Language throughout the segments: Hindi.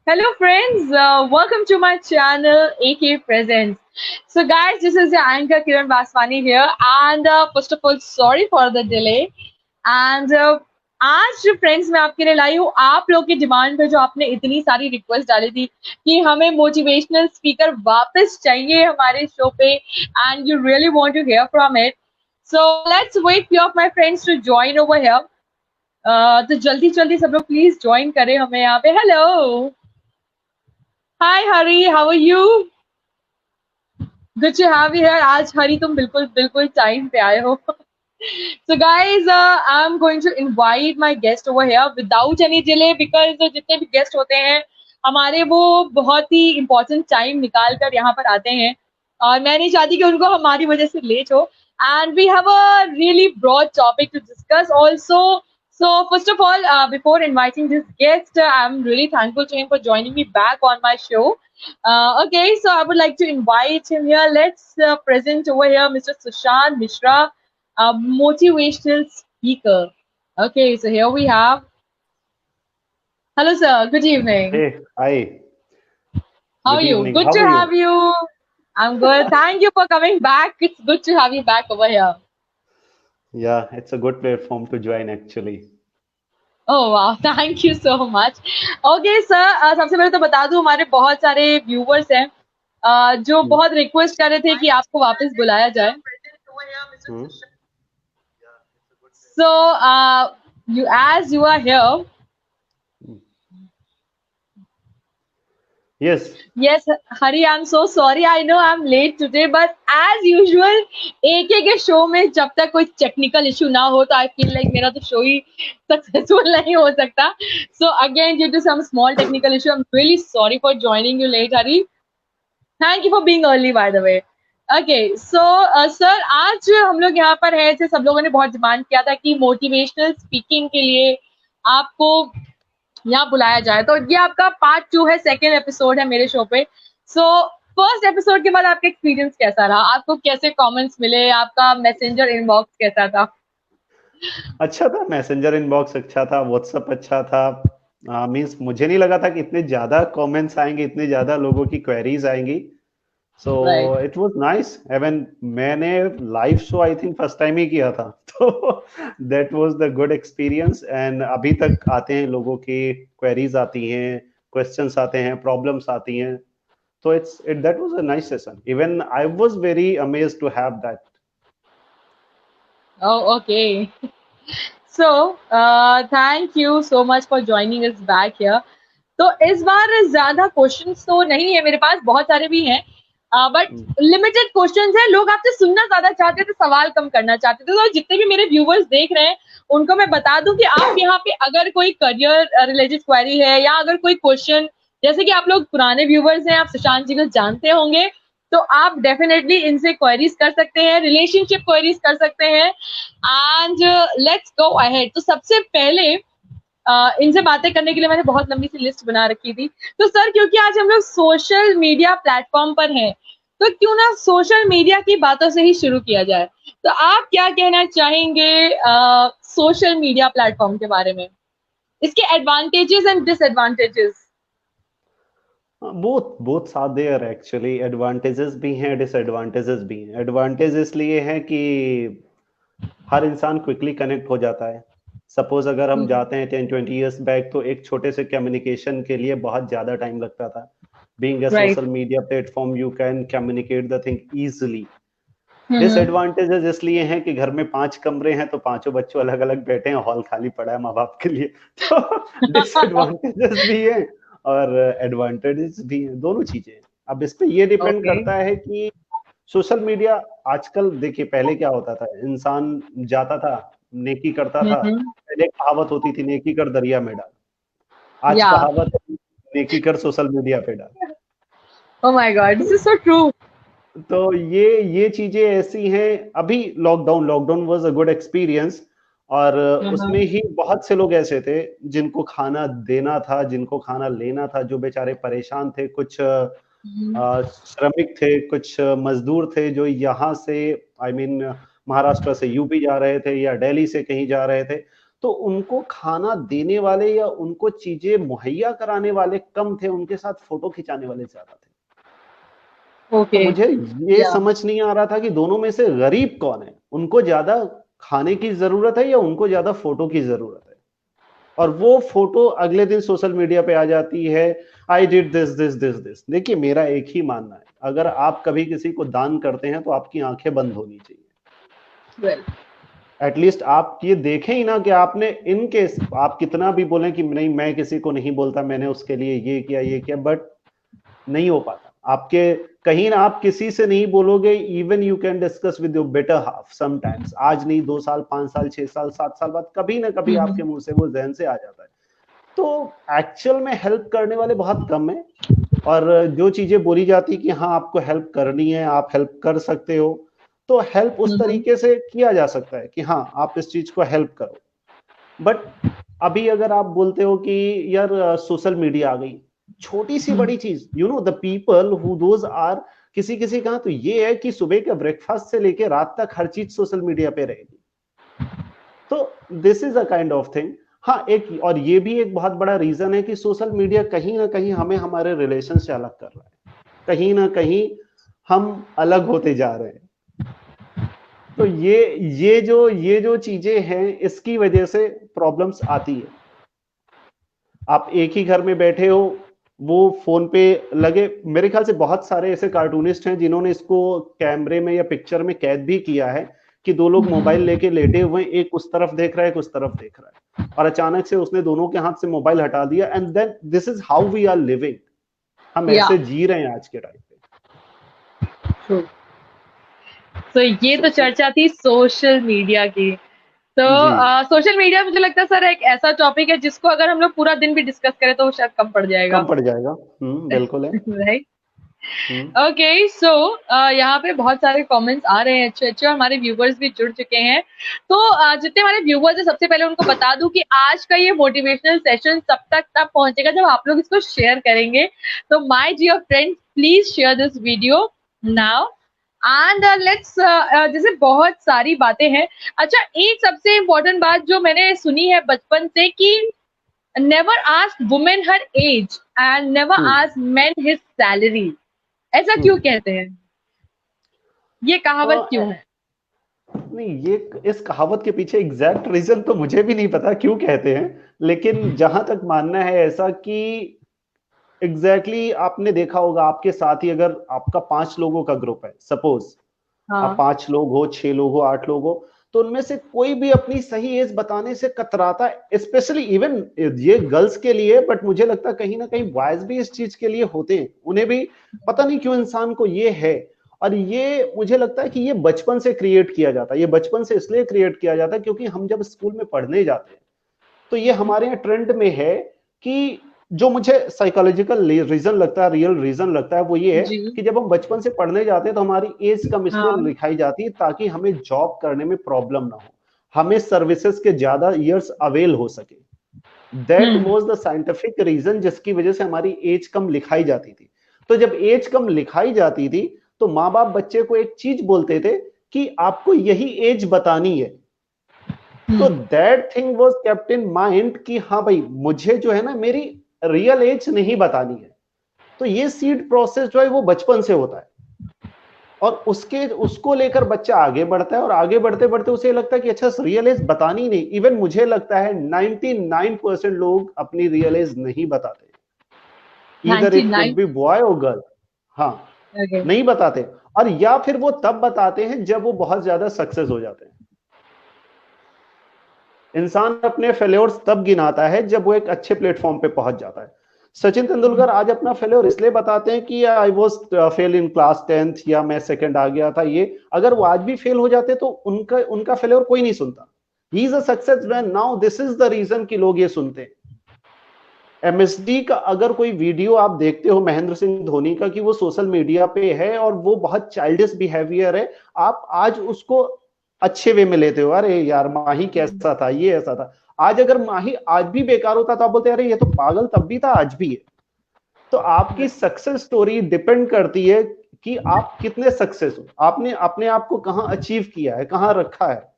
Hello, friends. Welcome to my channel, AK Presents. So, guys, this is your anchor Kiran Baswani here. And first of all, sorry for the delay. And आज जो फ्रेंड्स मैं आपके लिए लाई हूँ आप लोग की डिमांड पे जो आपने इतनी सारी रिक्वेस्ट डाली थी कि हमें मोटिवेशनल स्पीकर वापस चाहिए हमारे शो पे and you really want to hear from it so let's wait few of my friends to join over here तो जल्दी जल्दी सब लोग प्लीज ज्वाइन करें हमें यहाँ पे hello hi Hari how are you good to have you here आज हरी तुम बिल्कुल बिल्कुल टाइम पे आए हो so guys I'm going to invite my guest over here without any delay because जितने भी गेस्ट होते हैं हमारे वो बहुत ही important टाइम निकाल कर यहाँ पर आते हैं और मैं नहीं चाहती कि उनको हमारी वजह से लेट हो and we have a really broad topic to discuss also. So first of all, before inviting this guest, I'm really thankful to him for joining me back on my show. Okay, so I would like to invite him here. Let's present over here Mr. Sushant Mishra, a motivational speaker. Okay, so here we have. Hello, sir. Good evening. Hey, hi. How are Good you? evening. Good How to are have you? you. I'm good. Thank you for coming back. It's good to have you back over here. Yeah, it's a good platform to join actually. ओह वाह thank you so much okay sir सबसे पहले तो बता दूं हमारे बहुत सारे व्यूवर्स हैं जो Hmm. बहुत रिक्वेस्ट कर रहे थे कि आपको वापस बुलाया जाए Hmm. So you as you are here. Yes. Yes, Hari, I'm so sorry. I know I'm late today, but as usual, एक के शो में जब तक कोई टेक्निकल इशू ना हो तो आई फील लाइक मेरा तो शो ही सक्सेसफुल नहीं हो सकता. So again, due to some small technical issue, I'm really sorry for joining you late, Hari. Thank you for being early, by the way. Okay, so sir, आज हम लोग यहाँ पर हैं जैसे सब लोगों ने बहुत डिमांड किया था कि मोटिवेशनल स्पीकिंग के लिए आपको यहाँ बुलाया जाए तो ये आपका पार्ट 2 है सेकेंड एपिसोड है मेरे शो पे सो फर्स्ट एपिसोड के बाद आपका एक्सपीरियंस कैसा रहा आपको कैसे कमेंट्स मिले आपका मैसेंजर इनबॉक्स कैसा था अच्छा था, मैसेंजर इनबॉक्स अच्छा था, व्हाट्सएप अच्छा था. मीन्स मुझे नहीं लगा था कि इतने ज्यादा कमेंट्स आएंगे, इतने ज्यादा लोगों की क्वेरीज आएंगी. So right it was nice. Even मैंने live show I think first time ही किया था. तो that was the good experience. And अभी तक आते हैं लोगों की क्वेरीज आती हैं, क्वेश्चंस आते हैं, प्रॉब्लम्स आती हैं. So that was a nice session. Even I was very amazed to have that. Okay so thank you so much for joining us back here तो इस बार ज्यादा क्वेश्चंस तो नहीं है मेरे पास बहुत सारे भी हैं बट Mm. लिमिटेड क्वेश्चंस है लोग आपसे सुनना ज्यादा चाहते थे सवाल कम करना चाहते थे तो जितने भी मेरे व्यूवर्स देख रहे हैं उनको मैं बता दूं कि आप यहाँ पे अगर कोई करियर रिलेटेड क्वेरी है या अगर कोई क्वेश्चन जैसे कि आप लोग पुराने व्यूवर्स हैं आप सुशांत जी को जानते होंगे तो आप डेफिनेटली इनसे क्वेरीज कर सकते हैं रिलेशनशिप क्वेरीज कर सकते हैं एंड लेट्स गो अहेड तो सबसे पहले इनसे बातें करने के लिए मैंने बहुत लंबी सी लिस्ट बना रखी थी तो सर क्योंकि आज हम लोग सोशल मीडिया प्लेटफॉर्म पर हैं तो क्यों ना सोशल मीडिया की बातों से ही शुरू किया जाए तो आप क्या कहना चाहेंगे सोशल मीडिया प्लेटफॉर्म के बारे में इसके advantages and disadvantages Both are there actually. Advantages भी हैं, disadvantages भी हैं. Advantage इसलिए है कि हर इंसान क्विकली कनेक्ट हो जाता है. सपोज अगर हम जाते हैं 10-20 years बैक तो एक छोटे से कम्युनिकेशन के लिए बहुत ज्यादा टाइम लगता था. Being a right social media platform, you can communicate the thing easily. Disadvantages इसलिए हैं कि घर में 5 कमरे हैं तो पांचों बच्चों अलग अलग बैठे हैं, हॉल खाली पड़ा है माँ बाप के लिए. तो डिसएडवांटेजेस भी हैं और एडवांटेजेस भी हैं, दोनों चीजें हैं. अब इस पे ये डिपेंड ओके करता है कि सोशल मीडिया आजकल देखिए, पहले क्या होता था, इंसान जाता था, नेकी करता था. पहले एक कहावत होती थी, नेकी कर दरिया में डाल. आज या कहावत है, नेकी कर सोशल मीडिया पे डाल. Oh my God this is so true तो ये चीजें ऐसी हैं. अभी lockdown was a good experience. और उसमें ही बहुत से लोग ऐसे थे जिनको खाना देना था, जिनको खाना लेना था, जो बेचारे परेशान थे. कुछ श्रमिक थे, कुछ मजदूर थे जो यहाँ से आई मीन महाराष्ट्र से यूपी जा रहे थे या दिल्ली से कहीं जा रहे थे. तो उनको खाना देने वाले या उनको चीजें मुहैया कराने वाले कम थे, उनके साथ फोटो खिंचाने वाले ज्यादा थे। तो ओके। मुझे ये या समझ नहीं आ रहा था कि दोनों में से गरीब कौन है, उनको ज्यादा खाने की जरूरत है या उनको ज्यादा फोटो की जरूरत है। और वो फोटो अगले दिन सोशल मीडिया पे आ जाती है, I did this this this this. देखिए मेरा एक ही मानना है, अगर आप कभी किसी को दान करते हैं तो आपकी आंखें बंद होनी चाहिए। वेल, एटलीस्ट आप ये देखें ही ना कि आपने इन केस, आप कितना भी बोलें कि नहीं मैं किसी को नहीं बोलता, मैंने उसके लिए ये किया, बट नहीं हो पाता आपके। कहीं ना आप किसी से नहीं बोलोगे, even you can discuss with your better half sometimes, आज नहीं 2 साल 5 साल 6 साल 7 साल बाद कभी ना कभी आपके मुंह से वो जहन से आ जाता है। तो एक्चुअल में हेल्प करने वाले बहुत कम है, और जो चीजें बोली जाती कि हाँ आपको हेल्प करनी है, आप हेल्प कर सकते हो, तो हेल्प उस तरीके से किया जा सकता है कि हाँ आप इस चीज को हेल्प करो। बट अभी अगर आप बोलते हो कि यार सोशल मीडिया आ गई, छोटी सी बड़ी चीज, you know the people who those are, किसी किसी का तो ये है कि सुबह के ब्रेकफास्ट से लेके रात तक हर चीज सोशल मीडिया पे रहेगी। तो this is a kind of thing. हाँ एक और ये भी एक बहुत बड़ा रीजन है कि सोशल मीडिया कहीं ना कहीं हमें हमारे रिलेशन से अलग कर रहा है, कहीं ना कहीं हम अलग होते जा रहे हैं। तो ये जो चीजें हैं इसकी वजह से प्रॉब्लम्स आती है। आप एक ही घर में बैठे हो, वो फोन पे लगे, मेरे ख्याल से बहुत सारे ऐसे कार्टूनिस्ट हैं जिन्होंने इसको कैमरे में या पिक्चर में कैद भी किया है कि दो लोग मोबाइल लेके लेटे हुए, एक उस तरफ देख रहा है एक उस तरफ देख रहा है, और अचानक से उसने दोनों के हाथ से मोबाइल हटा दिया, and then this is how we are living. हम या ऐसे जी रहे हैं आज के टाइम पे। तो ये तो So, चर्चा थी सोशल मीडिया की। तो जी सोशल मीडिया मुझे लगता है सर एक ऐसा टॉपिक है जिसको अगर हम लोग पूरा दिन भी डिस्कस करें तो वो शायद कम पड़ कम जाएगा। पड़ जाएगा, बिल्कुल है। राइट। हम्म ओके सो यहाँ पे बहुत सारे कमेंट्स आ रहे हैं अच्छे अच्छे, और हमारे व्यूवर्स भी जुड़ चुके हैं। तो जितने हमारे व्यूवर्स हैं सबसे पहले उनको बता दूं कि आज का ये मोटिवेशनल सेशन सब तक तब पहुंचेगा जब आप लोग इसको शेयर करेंगे। तो my dear friends please share this video now and let's, जैसे बहुत सारी बातें हैं। अच्छा, एक सबसे इम्पोर्टेंट बात जो मैंने सुनी है बचपन से कि never ask women her age and never hmm ask men his salary. ऐसा क्यों हम्म कहते हैं? ये कहावत क्यों है? नहीं, ये इस कहावत के पीछे एग्जैक्ट रीजन तो मुझे भी नहीं पता क्यों कहते हैं, लेकिन जहां तक मानना है ऐसा कि एग्जैक्टली आपने देखा होगा आपके साथ ही अगर आपका 5 लोगों का ग्रुप है, सपोज आप हाँ। 5 लोग हो, 6 लोग हो, 8 लोग हो, तो उनमें से कोई भी अपनी सही एज बताने से कतराता है, स्पेशली इवन ये गर्ल्स के लिए, बट मुझे लगता है कहीं ना कहीं बॉयज भी इस चीज के लिए होते हैं, उन्हें भी पता नहीं क्यों इंसान को ये है। और ये मुझे लगता है कि ये बचपन से क्रिएट किया जाता है, ये बचपन से इसलिए क्रिएट किया जाता है क्योंकि हम जब स्कूल में पढ़ने जाते हैं तो ये हमारे यहाँ ट्रेंड में है कि, जो मुझे साइकोलॉजिकल रीजन लगता है, रियल रीजन लगता है, वो ये है जी। कि जब हम बचपन से पढ़ने जाते हैं तो हमारी एज कम इसलिए हाँ। लिखाई जाती है ताकि हमें जॉब करने में प्रॉब्लम ना हो, हमें सर्विसेज के ज्यादा ईयर्स अवेल हो सके। That was the scientific reason जिसकी वजह से हमारी एज कम लिखाई जाती थी। तो जब एज कम लिखाई जाती थी तो माँ बाप बच्चे को एक चीज बोलते थे कि आपको यही एज बतानी है। तो that thing was kept in mind कि हाँ भाई मुझे जो है ना मेरी रियल एज नहीं बतानी है। तो ये सीड प्रोसेस जो है वो बचपन से होता है, और उसको लेकर बच्चा आगे बढ़ता है, और आगे बढ़ते बढ़ते उसे लगता है कि अच्छा रियल एज बतानी नहीं। इवन मुझे लगता है 99% लोग अपनी रियल एज नहीं बताते, इधर इट कुड 99। बी बॉय और गर्ल। हाँ, ओके। नहीं बताते, और या फिर वो तब बताते हैं जब वो बहुत ज्यादा सक्सेस हो जाते हैं। इंसान अपने फेल्योर्स तब गिनाता है जब वो एक अच्छे प्लेटफॉर्म पे पहुंच जाता है। सचिन तेंदुलकर आज अपना फेल्योर इसलिए बताते हैं कि I was fail in class 10th, या मैं सेकंड आ गया था। ये अगर वो आज भी फेल हो जाते तो उनका उनका फेल्योर कोई नहीं सुनता। He is a success man now, this is the reason कि लोग ये सुनते हैं। एमएसडी का अगर कोई वीडियो आप देखते हो महेंद्र सिंह धोनी का कि वो सोशल मीडिया पे है और वो बहुत चाइल्डिश बिहेवियर है, आप आज उसको अच्छे वे में लेते हो, अरे यार माही कैसा था, ये ऐसा था। आज अगर माही आज भी बेकार होता तो आप बोलते अरे ये तो पागल तब भी था आज भी है। तो आपकी सक्सेस स्टोरी डिपेंड करती है कि आप कितने सक्सेस हो, आपने अपने आप को कहां अचीव किया है, कहां रखा है।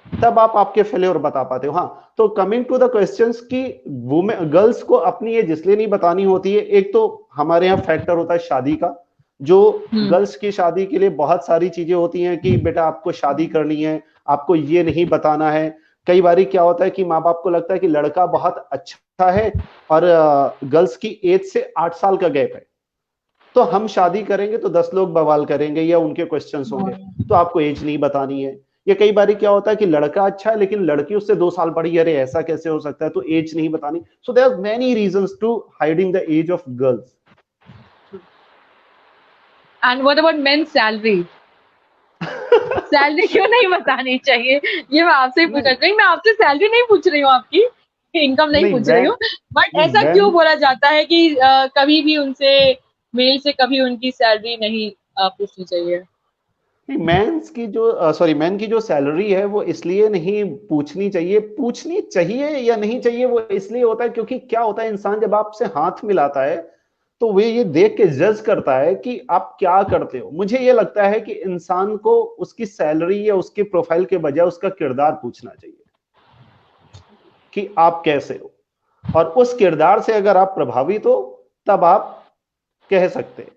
तब आप आपके फेलियर बता पाते हो। हाँ, तो कमिंग टू द क्वेश्चंस कि वुमेन गर्ल्स को अपनी एज इसलिए नहीं बतानी होती है, एक तो हमारे यहाँ फैक्टर होता है शादी का, जो गर्ल्स की शादी के लिए बहुत सारी चीजें होती हैं कि बेटा आपको शादी करनी है, आपको ये नहीं बताना है। कई बार क्या होता है कि माँ बाप को लगता है कि लड़का बहुत अच्छा है और गर्ल्स की एज से 8 साल का गैप है, तो हम शादी करेंगे तो 10 लोग बवाल करेंगे या उनके क्वेश्चंस होंगे, तो आपको एज नहीं बतानी है। या कई बार क्या होता है कि लड़का अच्छा है लेकिन लड़की उससे 2 साल बड़ी, अरे ऐसा कैसे हो सकता है, तो एज नहीं बतानी। So there are many reasons to hiding the age of girls. And what about men salary? Salary क्यों नहीं बतानी चाहिए? ये मैं आपसे ही पूछना नहीं चाहिए। मैं आपसे सैलरी नहीं पूछ रही हूँ, आपकी इनकम नहीं नहीं पूछ रही मैं हूँ, बट नहीं ऐसा क्यों मैन बोला जाता है कि कभी भी उनसे, मेल से कभी उनकी सैलरी नहीं पूछनी चाहिए? मेंस की जो सॉरी मैन की जो सैलरी है वो इसलिए नहीं पूछनी चाहिए, पूछनी चाहिए या नहीं चाहिए वो इसलिए होता है क्योंकि क्या होता है, इंसान जब आपसे हाथ मिलाता है तो वे ये देख के जज करता है कि आप क्या करते हो। मुझे ये लगता है कि इंसान को उसकी सैलरी या उसकी प्रोफाइल के बजाय उसका किरदार पूछना चाहिए कि आप कैसे हो, और उस किरदार से अगर आप प्रभावित हो तब आप कह सकते हैं।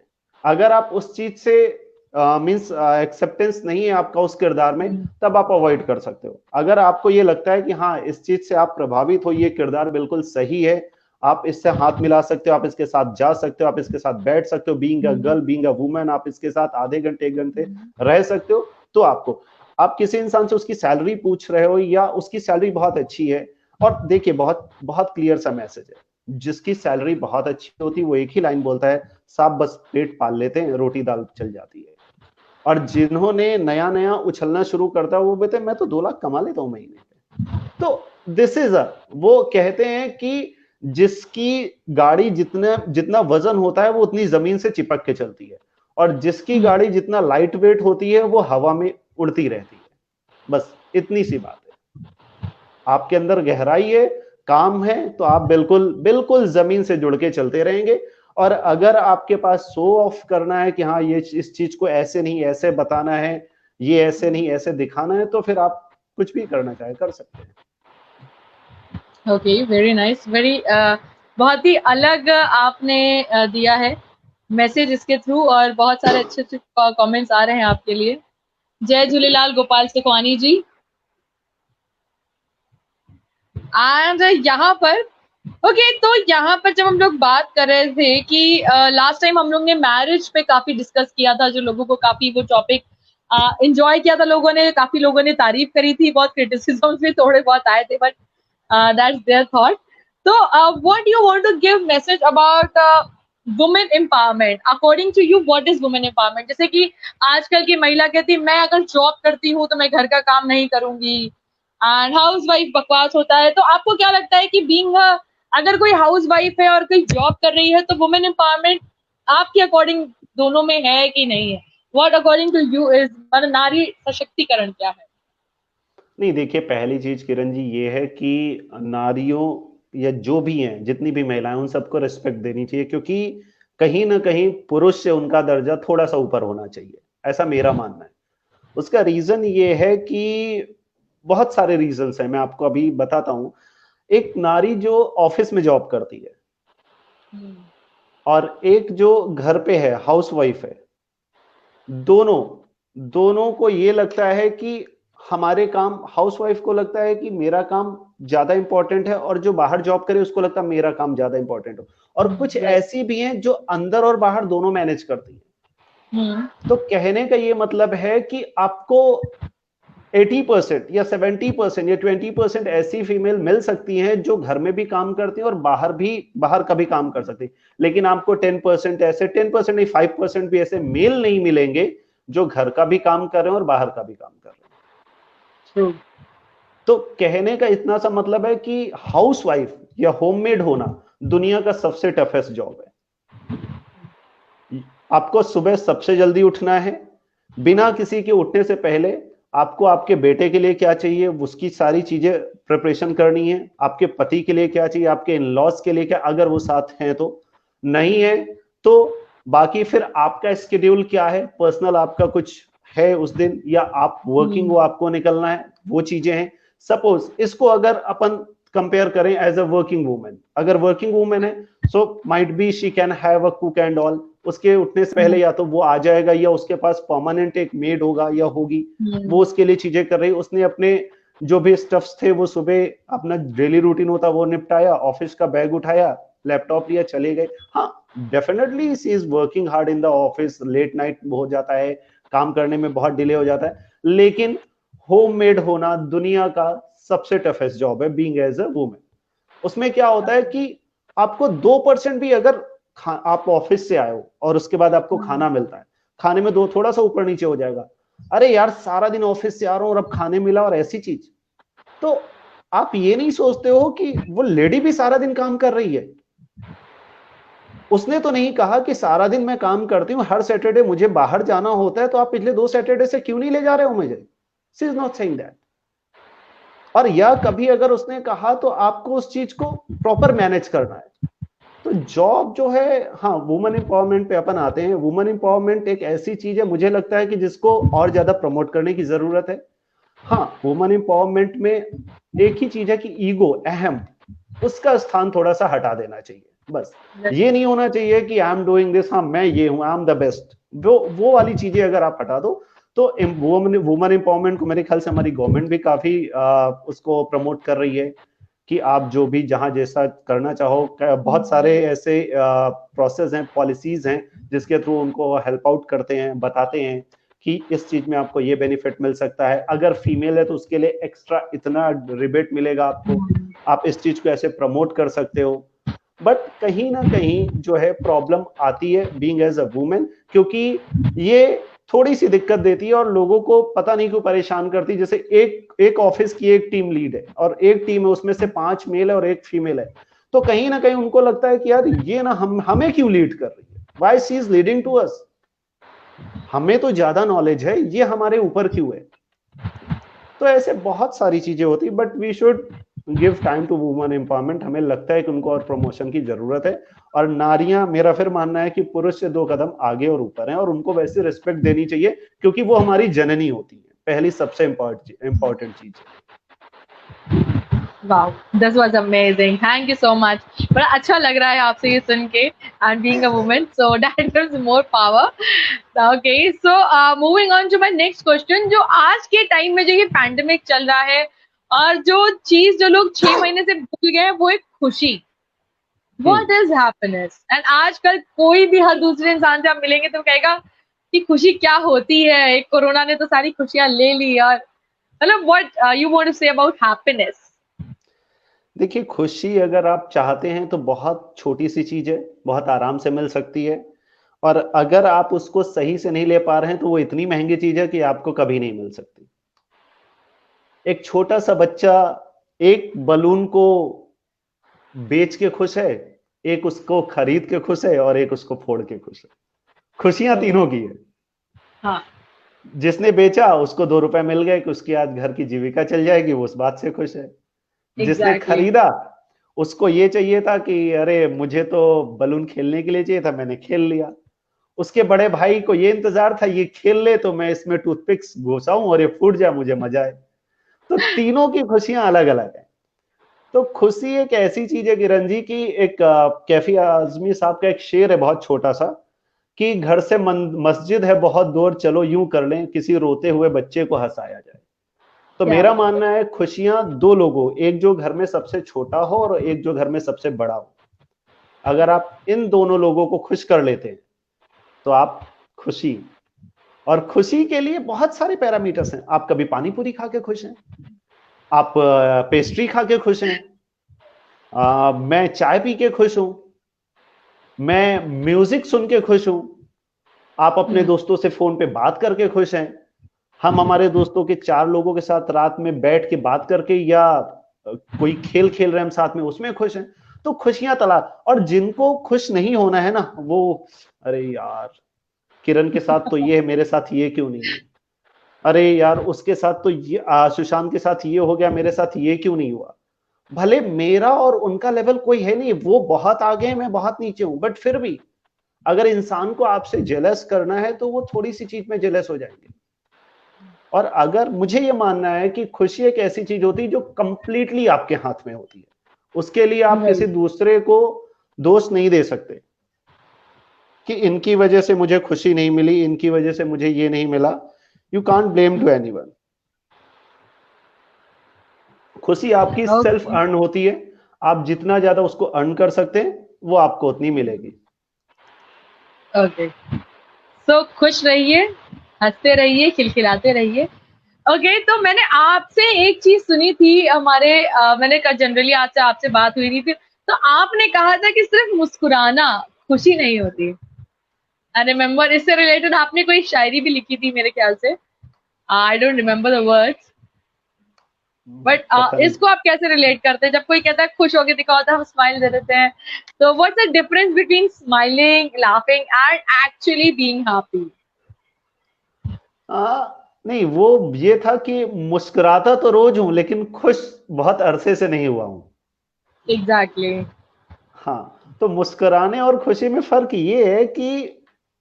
अगर आप उस चीज से मींस एक्सेप्टेंस नहीं है आपका उस किरदार में, तब आप अवॉइड कर सकते हो। अगर आपको ये लगता है कि हाँ इस चीज से आप प्रभावित हो, ये किरदार बिल्कुल सही है, आप इससे हाथ मिला सकते हो, आप इसके साथ जा सकते हो, आप इसके साथ बैठ सकते हो, being a girl being a woman आप इसके साथ आधे घंटे 1 घंटे रह सकते हो, तो आपको, आप किसी इंसान से उसकी सैलरी पूछ रहे हो या उसकी सैलरी बहुत अच्छी है, और देखिए बहुत बहुत क्लियर सा मैसेज है, जिसकी सैलरी बहुत अच्छी होती है वो एक ही लाइन बोलता है, साहब बस पेट पाल लेते हैं, रोटी दाल चल जाती है। और जिन्होंने नया नया उछलना शुरू करता है वो बोलते हैं मैं तो 2 लाख कमा लेता हूं महीने में। तो दिस इज वो कहते हैं कि जिसकी गाड़ी जितना जितना वजन होता है वो उतनी जमीन से चिपक के चलती है, और जिसकी गाड़ी जितना लाइट वेट होती है वो हवा में उड़ती रहती है। बस इतनी सी बात है। आपके अंदर गहराई है, काम है, तो आप बिल्कुल बिल्कुल जमीन से जुड़ के चलते रहेंगे। और अगर आपके पास शो ऑफ करना है कि हाँ ये इस चीज को ऐसे नहीं ऐसे बताना है, ये ऐसे नहीं ऐसे दिखाना है, तो फिर आप कुछ भी करना चाहे कर सकते हैं। ओके, वेरी नाइस, वेरी बहुत ही अलग आपने दिया है मैसेज इसके थ्रू, और बहुत सारे अच्छे अच्छे कमेंट्स आ रहे हैं आपके लिए। जय झूलेलाल गोपाल सुखवानी जी। एंड यहाँ पर ओके, तो यहाँ पर जब हम लोग बात कर रहे थे कि लास्ट टाइम हम लोग ने मैरिज पे काफी डिस्कस किया था, जो लोगों को काफी वो टॉपिक एंजॉय किया था, लोगों ने, काफी लोगों ने तारीफ करी थी, बहुत क्रिटिसिज्म भी थोड़े बहुत आए थे, बट दैट्स देयर थॉट। तो what you want to give message about women empowerment? According to you what is women empowerment? जैसे कि आजकल की महिला कहती है मैं अगर जॉब करती हूँ तो मैं घर का काम नहीं करूंगी, एंड हाउस वाइफ बकवास होता है। तो आपको क्या लगता है कि बीइंग अगर कोई हाउस वाइफ है और कोई जॉब कर रही है तो वुमेन एम्पावरमेंट आपके अकॉर्डिंग दोनों में है कि नहीं है? What according to you is, मतलब नारी सशक्तिकरण क्या है? नहीं देखिए, पहली चीज किरण जी ये है कि नारियों या जो भी हैं जितनी भी महिलाएं उन सबको रिस्पेक्ट देनी चाहिए, क्योंकि कहीं ना कहीं पुरुष से उनका दर्जा थोड़ा सा ऊपर होना चाहिए, ऐसा मेरा मानना है। उसका रीजन ये है कि बहुत सारे रीजंस हैं, मैं आपको अभी बताता हूं। एक नारी जो ऑफिस में जॉब करती है और एक जो घर पे है हाउस वाइफ है, दोनों दोनों को ये लगता है कि हमारे काम, हाउस वाइफ को लगता है कि मेरा काम ज्यादा इंपॉर्टेंट है, और जो बाहर जॉब करे उसको लगता है मेरा काम ज्यादा इंपॉर्टेंट हो। और कुछ ऐसी भी हैं जो अंदर और बाहर दोनों मैनेज करती हैं। तो कहने का ये मतलब है कि आपको 80% या 70% या 20% ऐसी फीमेल मिल सकती हैं जो घर में भी काम करती हैं और बाहर का भी काम कर सकती हैं, लेकिन आपको 10% ऐसे, 10% नहीं 5% भी ऐसे मेल नहीं मिलेंगे जो घर का भी काम कर रहे हैं और बाहर का भी काम कर रहे हैं। तो कहने का इतना सा मतलब है कि हाउसवाइफ या होममेड होना दुनिया का सबसे टफेस्ट जॉब है। आपको सुबह सबसे जल्दी उठना है, बिना किसी के उठने से पहले आपको आपके बेटे के लिए क्या चाहिए उसकी सारी चीजें प्रिपरेशन करनी है, आपके पति के लिए क्या चाहिए, आपके इन-लॉज के लिए क्या, अगर वो साथ हैं तो, नहीं है तो बाकी फिर आपका स्केड्यूल क्या है, पर्सनल आपका कुछ है उस दिन, या आप वर्किंग हो, आपको निकलना है, वो चीजें हैं। सपोज इसको अगर अपन कंपेयर करें एज अ वर्किंग वूमेन, अगर वर्किंग वूमेन है so might be she can have a cook and all, उसके उठने से पहले या तो वो आ जाएगा या उसके पास परमानेंट एक मेड होगा या होगी, वो उसके लिए चीजें कर रही, उसने अपने जो भी स्टफ्स थे वो सुबह अपना डेली रूटीन होता वो निपटाया, ऑफिस का बैग उठाया, लैपटॉप लिया, चले गए। हाँ, definitely she is working hard in the office, late night हो जाता है, काम करने में बहुत डिले हो जाता है, लेकिन होममेड होना दुनिया का सबसे टफेस्ट जॉब है, बीइंग एज अ वुमेन। उसमें क्या होता है कि आपको 2% भी अगर आप ऑफिस से आए हो और उसके बाद आपको खाना मिलता है, खाने में दो थोड़ा सा ऊपर नीचे हो जाएगा, अरे यार सारा दिन ऑफिस से आ रहा हूं और अब खाने मिला और ऐसी चीज, तो आप ये नहीं सोचते हो कि वो लेडी भी सारा दिन काम कर रही है। उसने तो नहीं कहा कि सारा दिन मैं काम करती हूँ, हर सैटरडे मुझे बाहर जाना होता है, तो आप पिछले 2 सैटरडे से क्यों नहीं ले जा रहे हो मुझे? She is not saying that. और या कभी अगर उसने कहा तो आपको उस चीज को प्रॉपर मैनेज करना है। तो जॉब जो है, हाँ, वुमेन एम्पावरमेंट पे अपन आते हैं। वुमेन एम्पावरमेंट एक ऐसी चीज है, मुझे लगता है कि जिसको और ज्यादा प्रमोट करने की जरूरत है। हाँ, वुमेन एम्पावरमेंट में एक ही चीज है कि ईगो, अहम, उसका स्थान थोड़ा सा हटा देना चाहिए। बस ये नहीं होना चाहिए कि आई एम डूइंग दिस, हाँ मैं ये हूं, आई एम द बेस्ट, वो वाली चीजें अगर आप हटा दो तो वुमेन एम्पावरमेंट को मेरे ख्याल से हमारी गवर्नमेंट भी काफी उसको प्रमोट कर रही है कि आप जो भी जहां जैसा करना चाहो, बहुत सारे ऐसे प्रोसेस हैं, पॉलिसीज हैं जिसके थ्रू उनको हेल्प आउट करते हैं, बताते हैं कि इस चीज में आपको ये बेनिफिट मिल सकता है, अगर फीमेल है तो उसके लिए एक्स्ट्रा इतना रिबेट मिलेगा आपको, आप इस चीज को ऐसे प्रमोट कर सकते हो। बट कहीं ना कहीं जो है प्रॉब्लम आती है बीइंग एज अ वुमेन, क्योंकि ये थोड़ी सी दिक्कत देती है और लोगों को पता नहीं क्यों परेशान करती। जैसे एक ऑफिस की एक टीम लीड है और एक टीम है उसमें से 5 मेल है और एक फीमेल है, तो कहीं ना कहीं उनको लगता है कि यार ये ना हमें क्यों लीड कर रही है, why she is leading to us, हमें तो ज्यादा नॉलेज है, ये हमारे ऊपर क्यों है। तो ऐसे बहुत सारी चीजें होती, but we should give time to women empowerment. हमें लगता है कि उनको और प्रमोशन की जरूरत है, और नारियां, मेरा फिर मानना है कि पुरुष से 2 कदम आगे और ऊपर हैं, और उनको वैसे रिस्पेक्ट देनी चाहिए क्योंकि वो हमारी जननी होती है, पहली सबसे इंपॉर्टेंट चीज है। Wow, this was amazing. Thank you so much. बड़ा अच्छा लग रहा है आपसे ये सुन के, and being a woman, so that gives more power. Okay, so moving on to my next question. जो आज के टाइम में जो ये पैंडेमिक चल रहा है और जो चीज जो लोग 6 महीने से भूल गए हैं वो एक खुशी. What is happiness? And आजकल कोई भी हर दूसरे इंसान से आप मिलेंगे तो कहेगा कि खुशी क्या होती है, एक कोरोना ने तो सारी खुशियां ले ली. और मतलब what you want to say about happiness? देखिए, खुशी अगर आप चाहते हैं तो बहुत छोटी सी चीज है, बहुत आराम से मिल सकती है, और अगर आप उसको सही से नहीं ले पा रहे हैं तो वो इतनी महंगी चीज है कि आपको कभी नहीं मिल सकती। एक छोटा सा बच्चा एक बलून को बेच के खुश है, एक उसको खरीद के खुश है, और एक उसको फोड़ के खुश है। खुशियां तीनों की है। हाँ. जिसने बेचा उसको 2 रुपए मिल गए कि उसकी आज घर की जीविका चल जाएगी, वो उस बात से खुश है। जिसने खरीदा उसको ये चाहिए था कि अरे मुझे तो बलून खेलने के लिए चाहिए था, मैंने खेल लिया। उसके बड़े भाई को ये इंतजार था ये खेल ले तो मैं इसमें टूथपिक्स घुसाऊं और ये फूट जाए, मुझे मजा आए। तो तीनों की खुशियां अलग अलग है। तो खुशी एक ऐसी चीज है किरण जी की, एक कैफी आजमी साहब का एक शेर है बहुत छोटा सा, कि घर से मस्जिद है बहुत दूर, चलो यूं कर लें किसी रोते हुए बच्चे को हंसाया जाए। तो मेरा मानना है खुशियां 2 लोगों, एक जो घर में सबसे छोटा हो और एक जो घर में सबसे बड़ा हो, अगर आप इन दोनों लोगों को खुश कर लेते हैं तो आप खुशी, और खुशी के लिए बहुत सारे पैरामीटर्स हैं। आप कभी पानी पूरी खा के खुश हैं, आप पेस्ट्री खा के खुश हैं, मैं चाय पी के खुश हूं, मैं म्यूजिक सुन के खुश हूं, आप अपने दोस्तों से फोन पे बात करके खुश हैं, हम हमारे दोस्तों के 4 लोगों के साथ रात में बैठ के बात करके, या कोई खेल खेल रहे हैं हम साथ में, उसमें खुश हैं। तो खुशियां तला, और जिनको खुश नहीं होना है ना, वो अरे यार किरण के साथ तो ये है, मेरे साथ ये क्यों नहीं है, अरे यार उसके साथ तो ये सुशांत के साथ ये हो गया, मेरे साथ ये क्यों नहीं हुआ। भले मेरा और उनका लेवल कोई है नहीं, वो बहुत आगे है, मैं बहुत नीचे हूं, बट फिर भी अगर इंसान को आपसे जेलस करना है तो वो थोड़ी सी चीज में जेलस हो जाएंगे। और अगर मुझे ये मानना है कि खुशी एक ऐसी चीज होती है जो कंप्लीटली आपके हाथ में होती है, उसके लिए आप किसी दूसरे को दोष नहीं दे सकते कि इनकी वजह से मुझे खुशी नहीं मिली, इनकी वजह से मुझे ये नहीं मिला। You can't blame to anyone. खुशी आपकी सेल्फ अर्न होती है, आप जितना ज्यादा उसको अर्न कर सकते हैं वो आपको उतनी मिलेगी। ओके, सो खुश रहिए, हंसते रहिए, खिलखिलाते रहिए। ओके, तो मैंने आपसे एक चीज सुनी थी हमारे मैंने जनरली आपसे आपसे बात हुई नहीं थी, तो आपने कहा था कि सिर्फ मुस्कुराना खुशी नहीं होती। आई रिमेम्बर, इससे रिलेटेड आपने कोई शायरी भी लिखी थी मेरे ख्याल से, I don't remember the words, but इसको आप कैसे रिलेट करते हैं? जब कोई कहता है खुश होके दिखाओ तो हम स्माइल दे देते हैं, तो what's the difference between smiling, laughing and actually being happy? नहीं, वो ये था कि मुस्कुराता तो रोज हूं लेकिन खुश बहुत अरसे से नहीं हुआ हूं। एग्जैक्टली। हाँ, तो मुस्कुराने और खुशी में फर्क ये है कि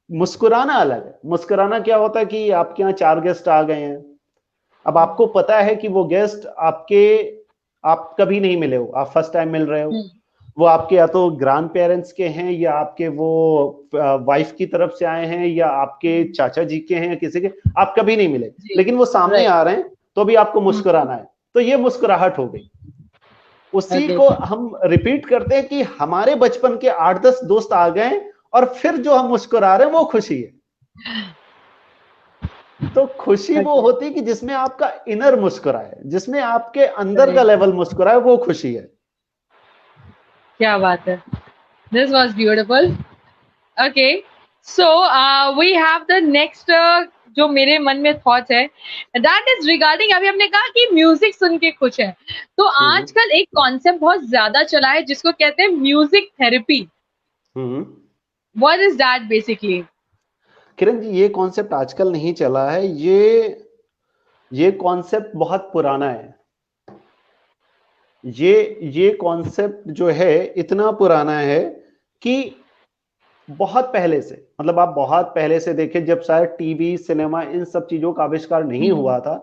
मुस्कुराना अलग है। मुस्कुराना क्या होता है कि आपके यहाँ 4 गेस्ट आ गए हैं, अब आपको पता है कि वो गेस्ट आप कभी नहीं मिले हो, आप फर्स्ट टाइम मिल रहे हो। वो आपके या तो ग्रैंड पेरेंट्स के हैं, या आपके वो वाइफ की तरफ से आए हैं, या आपके चाचा जी के हैं, या किसी के, आप कभी नहीं मिले, लेकिन वो सामने आ रहे हैं तो भी आपको मुस्कुराना है, तो ये मुस्कुराहट हो गई। उसी को हम रिपीट करते हैं कि हमारे बचपन के 8-10 दोस्त आ गए और फिर जो हम मुस्कुरा रहे हैं वो खुशी है। तो खुशी वो होती है कि जिसमें आपका इनर मुस्कुराए, जिसमें आपके अंदर का लेवल मुस्कुराए, वो खुशी है। क्या बात है, this was beautiful. Okay, so we have the next जो मेरे मन में थॉट्स है, दैट इज रिगार्डिंग, अभी हमने कहा कि म्यूजिक सुन के खुश है, तो आजकल एक कॉन्सेप्ट बहुत ज्यादा चला है जिसको कहते हैं music therapy. What is that basically? Kiran ji, ये कॉन्सेप्ट आजकल नहीं चला है, ये कॉन्सेप्ट बहुत पुराना है। ये कॉन्सेप्ट जो है इतना पुराना है कि बहुत पहले से, मतलब आप बहुत पहले से देखें, जब शायद टीवी, सिनेमा, इन सब चीजों का आविष्कार नहीं हुआ था,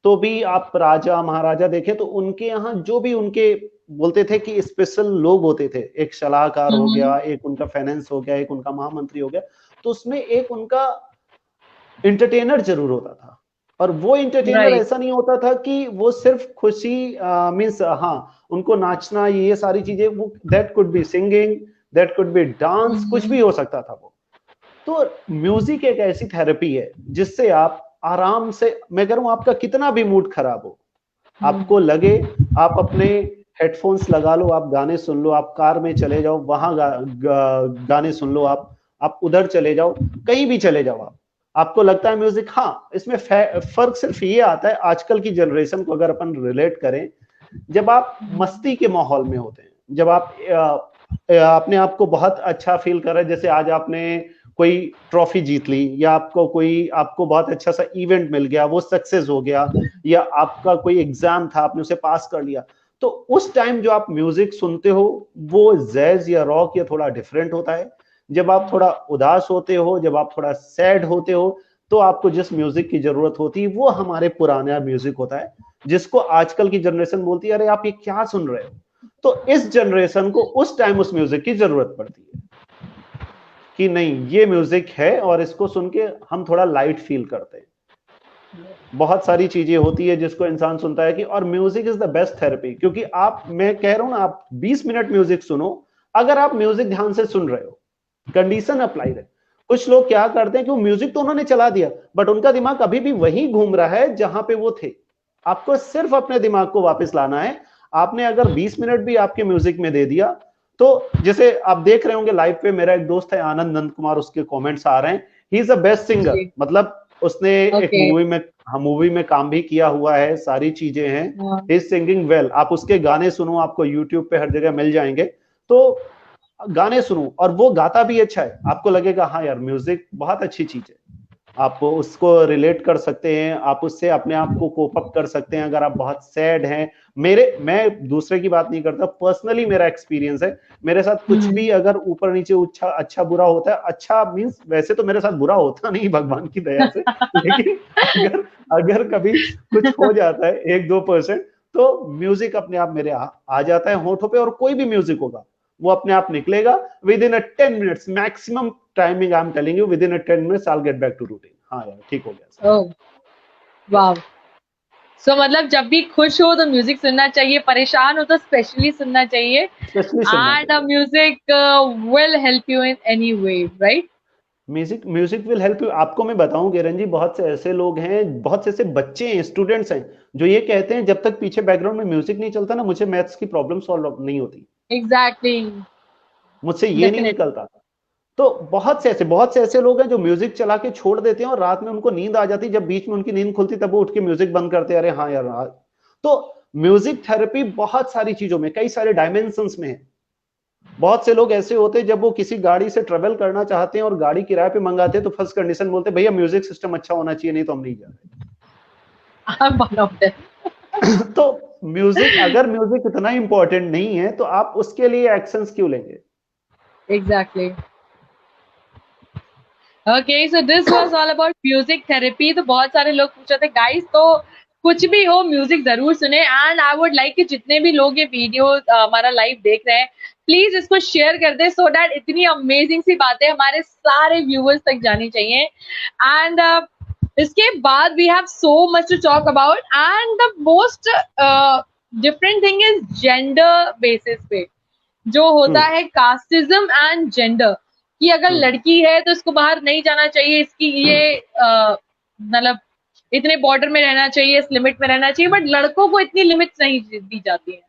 तो भी आप राजा महाराजा देखें तो उनके यहाँ जो भी उनके बोलते थे कि स्पेशल लोग होते थे, एक सलाहकार हो गया, एक उनका फाइनेंस हो गया, एक उनका महामंत्री हो गया, तो उसमें एक उनका एंटरटेनर जरूर होता था। और वो एंटरटेनर ऐसा नहीं होता था कि वो सिर्फ खुशी मींस हाँ उनको नाचना, ये सारी चीजें, वो that could be singing, that could be dance, कुछ भी हो सकता था वो। तो म्यूजिक एक ऐसी थेरेपी है जिससे आप आराम से, मैं कह रहा हूं आपका कितना भी मूड खराब हो, आपको लगे, आप अपने हेडफोन्स लगा लो, आप गाने सुन लो, आप कार में चले जाओ, वहां गाने सुन लो, आप उधर चले जाओ, कहीं भी चले जाओ, आपको लगता है म्यूजिक, हाँ इसमें फर्क सिर्फ ये आता है, आजकल की जनरेशन को अगर अपन रिलेट करें, जब आप मस्ती के माहौल में होते हैं, जब आप अपने आप को बहुत अच्छा फील कर रहे हैं, जैसे आज आपने कोई ट्रॉफी जीत ली, या आपको बहुत अच्छा सा इवेंट मिल गया, वो सक्सेस हो गया, या आपका कोई एग्जाम था, आपने उसे पास कर लिया, तो उस टाइम जो आप म्यूजिक सुनते हो वो जैज या रॉक या थोड़ा डिफरेंट होता है। जब आप थोड़ा उदास होते हो, जब आप थोड़ा सैड होते हो, तो आपको जिस म्यूजिक की जरूरत होती है वो हमारे पुराना म्यूजिक होता है, जिसको आजकल की जनरेशन बोलती है अरे आप ये क्या सुन रहे हो। तो इस जनरेशन को उस टाइम उस म्यूजिक की जरूरत पड़ती है कि नहीं ये म्यूजिक है और इसको सुन के हम थोड़ा लाइट फील करते हैं। बहुत सारी चीजें होती है जिसको इंसान सुनता है कि, और music is the best therapy, क्योंकि मैं कह रहा हूं ना, आप 20 मिनट म्यूजिक सुनो, अगर आप म्यूजिक ध्यान से सुन रहे हो, कंडीशन अप्लाई है। कुछ लोग क्या करते हैं कि वो म्यूजिक तो उन्होंने चला दिया, बट उनका दिमाग अभी भी वही घूम रहा है जहां पे वो थे। आपको सिर्फ अपने दिमाग को वापस लाना है। आपने अगर 20 मिनट भी आपके म्यूजिक में दे दिया, तो जैसे आप देख रहे होंगे लाइव पे, मेरा एक दोस्त है आनंद नंद कुमार, उसके कमेंट्स आ रहे हैं, he is the best singer, मतलब उसने एक मूवी में काम भी किया हुआ है, सारी चीजें हैं, ही इज सिंगिंग वेल। आप उसके गाने सुनो, आपको यूट्यूब पे हर जगह मिल जाएंगे, तो गाने सुनो, और वो गाता भी अच्छा है, आपको लगेगा हाँ यार म्यूजिक बहुत अच्छी चीज है। आप उसको रिलेट कर सकते हैं, आप उससे अपने आप को कोप अप कर सकते हैं। अगर आप बहुत सैड हैं, मैं दूसरे की बात नहीं करता, पर्सनली मेरा एक्सपीरियंस है, मेरे साथ कुछ भी अगर ऊपर नीचे अच्छा बुरा होता है, अच्छा मींस वैसे तो मेरे साथ बुरा होता नहीं भगवान की दया से, लेकिन अगर अगर कभी कुछ हो जाता है 1-2% तो म्यूजिक अपने आप मेरे आ जाता है होठों पे, और कोई भी म्यूजिक होगा वो अपने आप निकलेगा within 10 minutes maximum timing. I am telling you within 10 minutes I will get back to routine. हाँ यार ठीक हो गया। ओह वाह। सो मतलब जब भी खुश हो तो म्यूजिक सुनना चाहिए, परेशान हो तो स्पेशली सुनना चाहिए, स्पेशली सुनना एंड चाहिए। Music will help you in any way, right? Music music will help you. आपको मैं बताऊं किरण जी, बहुत से ऐसे लोग हैं, बहुत से ऐसे बच्चे हैं, स्टूडेंट्स हैं, जो ये कहते हैं जब तक पीछे बैकग्राउंड में म्यूजिक नहीं चलता ना, मुझे मैथ्स की प्रॉब्लम सॉल्व नहीं होती, एग्जैक्टली, मुझसे ये नहीं डेफिनेटली। निकलता। तो बहुत से ऐसे लोग हैं जो म्यूजिक चला के छोड़ देते हैं और रात में उनको नींद आ जाती, जब बीच में उनकी नींद खुलती तब वो उठ के म्यूजिक बंद करते हैं। अरे हाँ यार तो म्यूजिक थेरेपी बहुत सारी चीजों में, कई सारे डायमेंशंस में है। बहुत से लोग ऐसे होते हैं जब वो किसी गाड़ी से ट्रेवल करना चाहते हैं और गाड़ी किराए पे मंगाते हैं तो फर्स्ट कंडीशन बोलते हैं भैया म्यूजिक सिस्टम अच्छा होना चाहिए, नहीं तो हम नहीं जा आई एम वन ऑफ रहे। तो अगर म्यूजिक इतना इंपॉर्टेंट नहीं है तो आप उसके लिए एक्शंस क्यों लेंगे? Exactly. Okay, so this was all about music therapy. तो बहुत सारे लोग पूछ रहे थे गाइस, तो कुछ भी हो म्यूजिक जरूर सुने, एंड आई वुड लाइक कि जितने भी लोग ये वीडियो हमारा लाइव देख रहे हैं, प्लीज इसको शेयर कर दे, सो दैट इतनी अमेजिंग सी बातें हमारे सारे व्यूअर्स तक जानी चाहिए। एंड इसके बाद we have so much to talk about, and the most different thing is gender basis पे जो होता है कास्टिज्म एंड जेंडर, कि अगर लड़की है तो इसको बाहर नहीं जाना चाहिए, इसकी ये मतलब इतने बॉर्डर में रहना चाहिए, इस लिमिट में रहना चाहिए, बट लड़कों को इतनी लिमिट्स नहीं दी जाती है।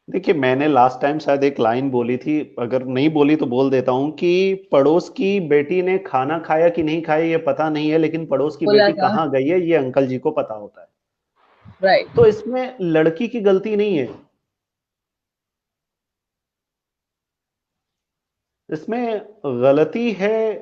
देखिए, मैंने लास्ट टाइम शायद एक लाइन बोली थी, अगर नहीं बोली तो बोल देता हूं कि पड़ोस की बेटी ने खाना खाया कि नहीं खाया ये पता नहीं है, लेकिन पड़ोस की बोला बेटी था, कहाँ गई है ये अंकल जी को पता होता है। राइट। तो इसमें लड़की की गलती नहीं है, इसमें गलती है।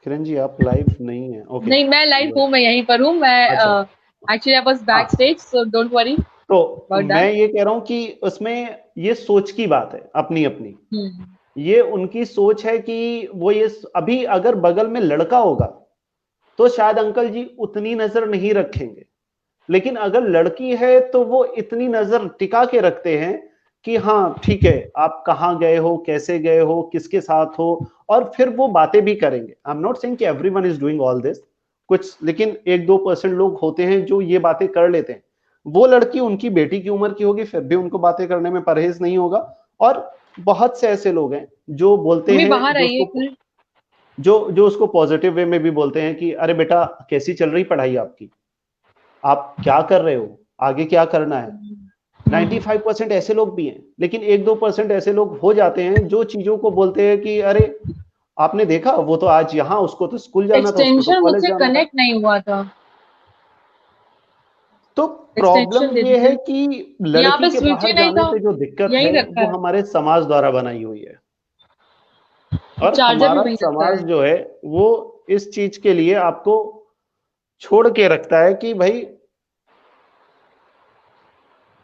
किरण जी आप लाइव नहीं है? ओके नहीं, मैं लाइव हूँ, मैं यहीं पर हूँ, मैं अच्छा एक्चुअली आई वाज बैक हाँ, स्टेज, सो डोंट वरी तो अबाउट मैं दैट। ये कह रहा हूं कि उसमें ये सोच की बात है, अपनी अपनी। हम्म। ये उनकी सोच है कि वो ये अभी अगर बगल में लड़का होगा तो शायद अंकल जी उतनी नजर नहीं रखेंगे, लेकिन अगर लड़की है तो वो इतनी नजर टिका के रखते हैं कि हाँ ठीक है, आप कहाँ गए हो, कैसे गए हो, किसके साथ हो, और फिर वो बातें भी करेंगे। आई एम नॉट सेइंग कि everyone is doing all this, कुछ लेकिन 1-2% लोग होते हैं जो ये बातें कर लेते हैं। वो लड़की उनकी बेटी की उम्र की होगी फिर भी उनको बातें करने में परहेज नहीं होगा। और बहुत से ऐसे लोग हैं जो बोलते मम्मी हैं, बाहर जो आइए एक उसको मिनट। जो जो उसको पॉजिटिव वे में भी बोलते हैं कि अरे बेटा कैसी चल रही पढ़ाई आपकी, आप क्या कर रहे हो, आगे क्या करना है। 95% ऐसे लोग भी हैं, लेकिन 1-2% ऐसे लोग हो जाते हैं जो चीजों को बोलते हैं कि अरे आपने देखा वो तो आज यहाँ, उसको तो स्कूल जाना था, उसको तो एक्सटेंशन कॉलेज मुझसे जाना था। कनेक्ट नहीं हुआ था, तो प्रॉब्लम एक्सटेंशन दे ये है दीजिए। कि यहाँ लड़की पे के स्विच ही बाहर नहीं जाने था, पे जो दिक्कत यही है रखा वो है, हमारे समाज द्वारा बनाई हुई है। और चार्जर भी हमारा वहीं रखा समाज है। जो है वो इस चीज के लिए आपको छोड़ के रखता है कि भाई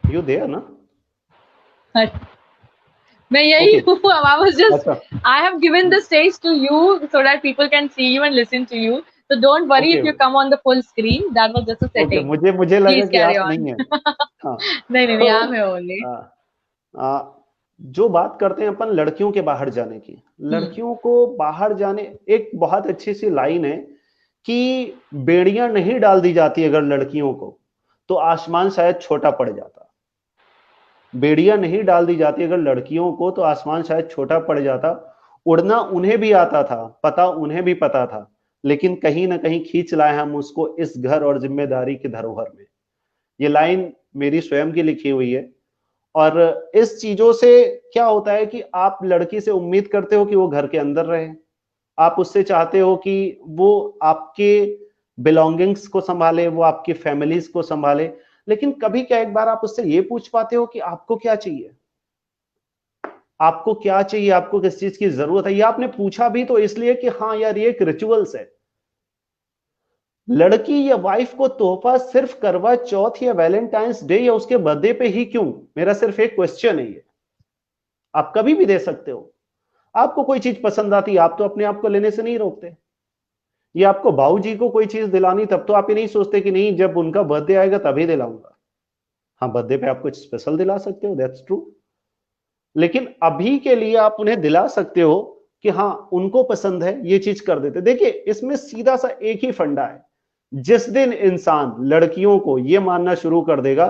यू देयर ना। मैं यही ओके हूँ, I was just, अच्छा I have given the stage to you so that people can see you and listen to you. So don't worry okay if you come on the full screen. That was just a okay, setting. मुझे मुझे लगा Please कि carry आप on. नहीं है। हाँ नहीं, तो I'm here only. आ, आ, जो बात करते हैं अपन लड़कियों के बाहर जाने की, Hmm. लड़कियों को बाहर जाने, एक बहुत अच्छी सी लाइन है कि बेड़ियां नहीं डाल दी जाती अगर लड़कियों को तो आसमान शायद छोटा पड़ जाता। बेड़ियां नहीं डाल दी जाती अगर लड़कियों को तो आसमान शायद छोटा पड़ जाता। उड़ना उन्हें भी आता था, पता उन्हें भी पता था, लेकिन कहीं ना कहीं खींच लाए हम उसको इस घर और जिम्मेदारी की धरोहर में। ये लाइन मेरी स्वयं की लिखी हुई है। और इस चीजों से क्या होता है कि आप लड़की से उम्मीद करते हो कि वो घर के अंदर रहे, आप उससे चाहते हो कि वो आपके बिलोंगिंग्स को संभाले, वो आपकी फैमिलीज को संभाले, लेकिन कभी क्या एक बार आप उससे ये पूछ पाते हो कि आपको क्या चाहिए? आपको क्या चाहिए, आपको किस चीज की जरूरत है, ये आपने पूछा भी तो इसलिए कि हाँ यार ये एक रिचुअल्स है। लड़की या वाइफ को तोहफा सिर्फ करवा चौथ या वैलेंटाइंस डे या उसके बर्थडे पे ही क्यों, मेरा सिर्फ एक क्वेश्चन है ये। आप कभी भी दे सकते हो। आपको कोई चीज पसंद आती है, आप तो अपने आप को लेने से नहीं रोकते। ये आपको बाबूजी को कोई चीज दिलानी, तब तो आप ये नहीं सोचते कि नहीं जब उनका बर्थडे आएगा तभी दिलाऊंगा। हाँ, बर्थडे पे आप कुछ स्पेशल दिला सकते हो, दैट्स ट्रू। लेकिन अभी के लिए आप उन्हें दिला सकते हो कि हाँ उनको पसंद है ये चीज कर देते। देखिए इसमें सीधा सा एक ही फंडा है, जिस दिन इंसान लड़कियों को यह मानना शुरू कर देगा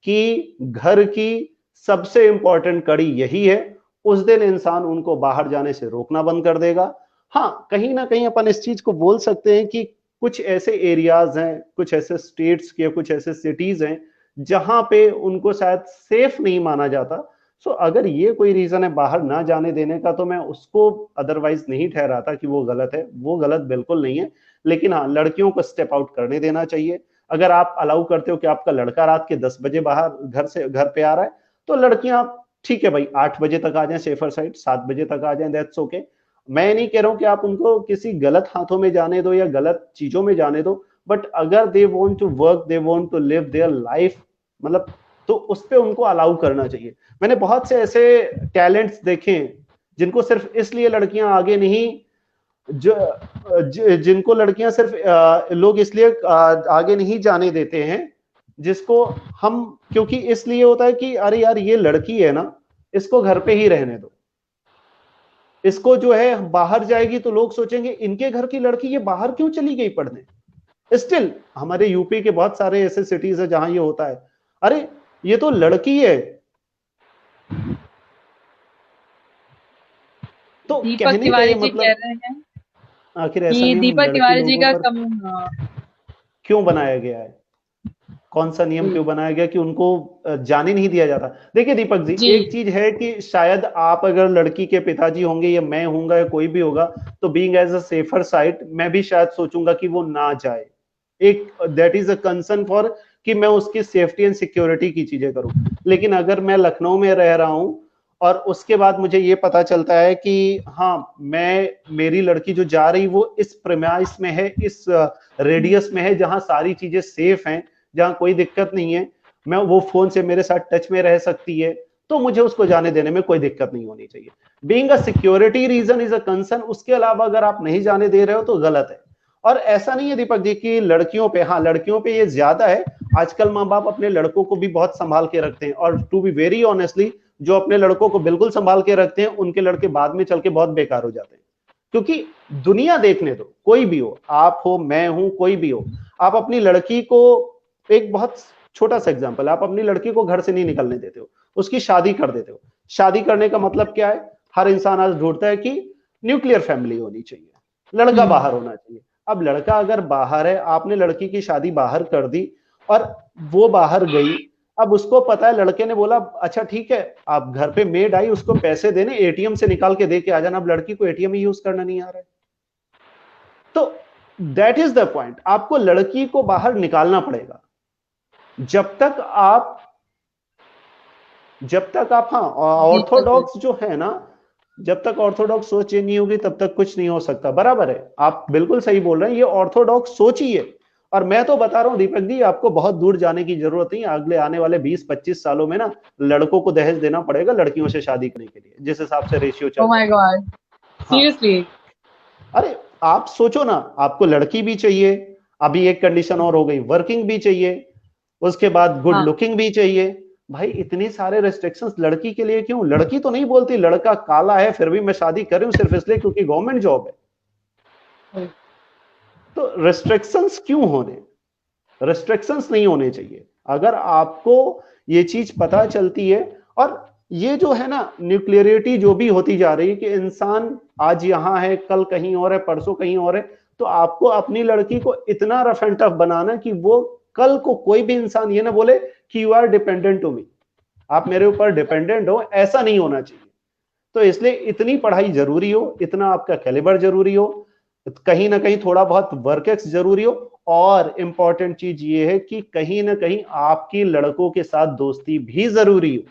कि घर की सबसे इंपॉर्टेंट कड़ी यही है, उस दिन इंसान उनको बाहर जाने से रोकना बंद कर देगा। हाँ, कहीं ना कहीं अपन इस चीज को बोल सकते हैं कि कुछ ऐसे एरियाज हैं, कुछ ऐसे स्टेट्स के, कुछ ऐसे सिटीज हैं जहां पे उनको शायद सेफ नहीं माना जाता। सो अगर ये कोई रीजन है बाहर ना जाने देने का, तो मैं उसको अदरवाइज नहीं ठहराता कि वो गलत है। वो गलत बिल्कुल नहीं है। लेकिन हाँ, लड़कियों को स्टेप आउट करने देना चाहिए। अगर आप अलाउ करते हो कि आपका लड़का रात के 10 बजे बाहर घर पे आ रहा है, तो लड़कियां ठीक है भाई 8 बजे तक आ जाएं, सेफर साइड 7 बजे तक आ जाएं, दैट्स ओके। मैं नहीं कह रहा हूं कि आप उनको किसी गलत हाथों में जाने दो या गलत चीजों में जाने दो, बट अगर they want to work, they want to live their life, मतलब तो उस पे उनको अलाउ करना चाहिए। मैंने बहुत से ऐसे टैलेंट्स देखे हैं जिनको सिर्फ इसलिए लड़कियां आगे नहीं, जिनको लड़कियां सिर्फ लोग इसलिए आगे नहीं जाने देते हैं, जिसको हम, क्योंकि इसलिए होता है कि अरे यार ये लड़की है ना, इसको घर पे ही रहने दो। इसको जो है बाहर जाएगी तो लोग सोचेंगे इनके घर की लड़की ये बाहर क्यों चली गई पढ़ने। स्टिल हमारे यूपी के बहुत सारे ऐसे सिटीज है जहां ये होता है, अरे ये तो लड़की है। तो दीपक कहने का ये तिवारी जी कह मतलब, रहे हैं आखिर ऐसा कि नियम दीपक लड़की तिवारी जी लोगों का पर कम। हाँ, क्यों बनाया गया है, कौन सा नियम जी क्यों बनाया गया कि उनको जाने नहीं दिया जाता। देखिए दीपक जी, जी एक चीज है कि शायद आप अगर लड़की के पिताजी होंगे या मैं होऊंगा या कोई भी होगा, तो being as a safer side मैं भी शायद सोचूंगा कि वो ना जाए। एक that is a concern for कि मैं उसकी सेफ्टी एंड सिक्योरिटी की चीजें करूं। लेकिन अगर मैं लखनऊ में रह रहा हूं और उसके बाद मुझे ये पता चलता है कि हाँ मैं, मेरी लड़की जो जा रही वो इस प्रेमाइस में है, इस रेडियस में है जहां सारी चीजें सेफ हैं, जहां कोई दिक्कत नहीं है, मैं वो फोन से मेरे साथ टच में रह सकती है, तो मुझे उसको जाने देने में कोई दिक्कत नहीं होनी चाहिए। Being a security reason is a concern, उसके अलावा अगर आप नहीं जाने दे रहे हो तो गलत है। और ऐसा नहीं है दीपक जी कि लड़कियों पे, हाँ लड़कियों पे ये ज्यादा है। आजकल माँ बाप अपने लड़कों को भी बहुत संभाल के रखते हैं, और टू बी वेरी ऑनेस्टली जो अपने लड़कों को बिल्कुल संभाल के रखते हैं उनके लड़के बाद में चल के बहुत बेकार हो जाते हैं। क्योंकि दुनिया देखने दो, कोई भी हो, आप हो, मैं हूं, कोई भी हो, आप अपनी लड़की को, एक बहुत छोटा सा एग्जांपल, आप अपनी लड़की को घर से नहीं निकलने देते हो, उसकी शादी कर देते हो। शादी करने का मतलब क्या है, हर इंसान आज ढूंढता है कि न्यूक्लियर फैमिली होनी चाहिए, लड़का बाहर होना चाहिए। अब लड़का अगर बाहर है, आपने लड़की की शादी बाहर कर दी और वो बाहर गई, अब उसको पता है, लड़के ने बोला अच्छा ठीक है, आप घर पे मेड आई, उसको पैसे देने, एटीएम से निकाल के दे के आ जाना। अब लड़की को एटीएम ही यूज करना नहीं आ रहा है। तो दैट इज द पॉइंट, आपको लड़की को बाहर निकालना पड़ेगा। जब तक आप, हाँ जी सर। ऑर्थोडॉक्स जो है ना, जब तक ऑर्थोडॉक्स सोच ये नहीं होगी तब तक कुछ नहीं हो सकता। बराबर है, आप बिल्कुल सही बोल रहे हैं, ये ऑर्थोडॉक्स सोच ही है। और मैं तो बता रहा हूं दीपक जी, आपको बहुत दूर जाने की जरूरत नहीं, अगले आने वाले 20-25 सालों में ना लड़कों को दहेज देना पड़ेगा लड़कियों से शादी करने के लिए, जिस हिसाब से रेशियो चल ओ रहा माय है। गॉड, हाँ, सीरियसली। अरे आप सोचो ना, आपको लड़की भी चाहिए, अभी एक कंडीशन और हो गई, वर्किंग भी चाहिए, उसके बाद गुड हाँ, लुकिंग भी चाहिए। भाई इतनी सारे रेस्ट्रिक्शंस लड़की के लिए क्यों? लड़की तो नहीं बोलती लड़का काला है फिर भी मैं शादी कर रही हूं सिर्फ इसलिए क्योंकि गवर्नमेंट जॉब है। तो रेस्ट्रिक्शंस क्यों होने? रेस्ट्रिक्शंस नहीं होने चाहिए। अगर आपको ये चीज पता चलती है, और ये जो है ना न्यूक्लियरिटी जो भी होती जा रही है कि इंसान आज यहां है, कल कहीं और है, परसों कहीं और है, तो आपको अपनी लड़की को इतना रफ एंड टफ बनाना कि वो कल को कोई भी इंसान ये ना बोले कि you are dependent to me, आप मेरे ऊपर डिपेंडेंट हो, ऐसा नहीं होना चाहिए। तो इसलिए इतनी पढ़ाई जरूरी हो, इतना आपका कैलिबर जरूरी हो, कहीं ना कहीं थोड़ा बहुत वर्क एक्स जरूरी हो, और इंपॉर्टेंट चीज ये है कि कहीं ना कहीं आपकी लड़कों के साथ दोस्ती भी जरूरी हो।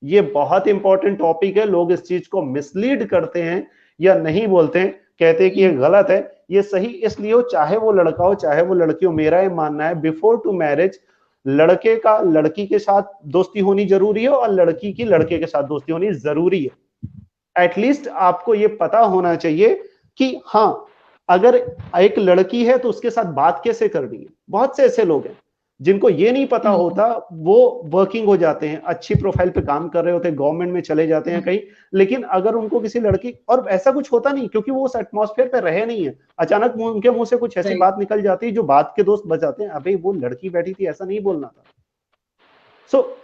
ये बहुत इंपॉर्टेंट टॉपिक है, लोग इस चीज को मिसलीड करते हैं या नहीं बोलते हैं, कहते हैं कि ये गलत है। ये सही इसलिए हो, चाहे वो लड़का हो चाहे वो लड़की हो, मेरा ये मानना है बिफोर टू मैरिज लड़के का लड़की के साथ दोस्ती होनी जरूरी है और लड़की की लड़के के साथ दोस्ती होनी जरूरी है। एटलीस्ट आपको ये पता होना चाहिए कि हाँ, अगर एक लड़की है तो उसके साथ बात कैसे करनी है। बहुत से ऐसे लोग हैं जिनको ये नहीं पता होता, वो वर्किंग हो जाते हैं, अच्छी प्रोफाइल पे काम कर रहे होते हैं, गवर्नमेंट में चले जाते हैं कहीं, लेकिन अगर उनको किसी लड़की, और ऐसा कुछ होता नहीं क्योंकि वो उस एटमॉस्फेयर पे रहे नहीं है, अचानक उनके मुंह से कुछ ऐसी बात निकल जाती है जो बात के दोस्त बचाते हैं, अबे वो लड़की बैठी थी ऐसा नहीं बोलना था। सो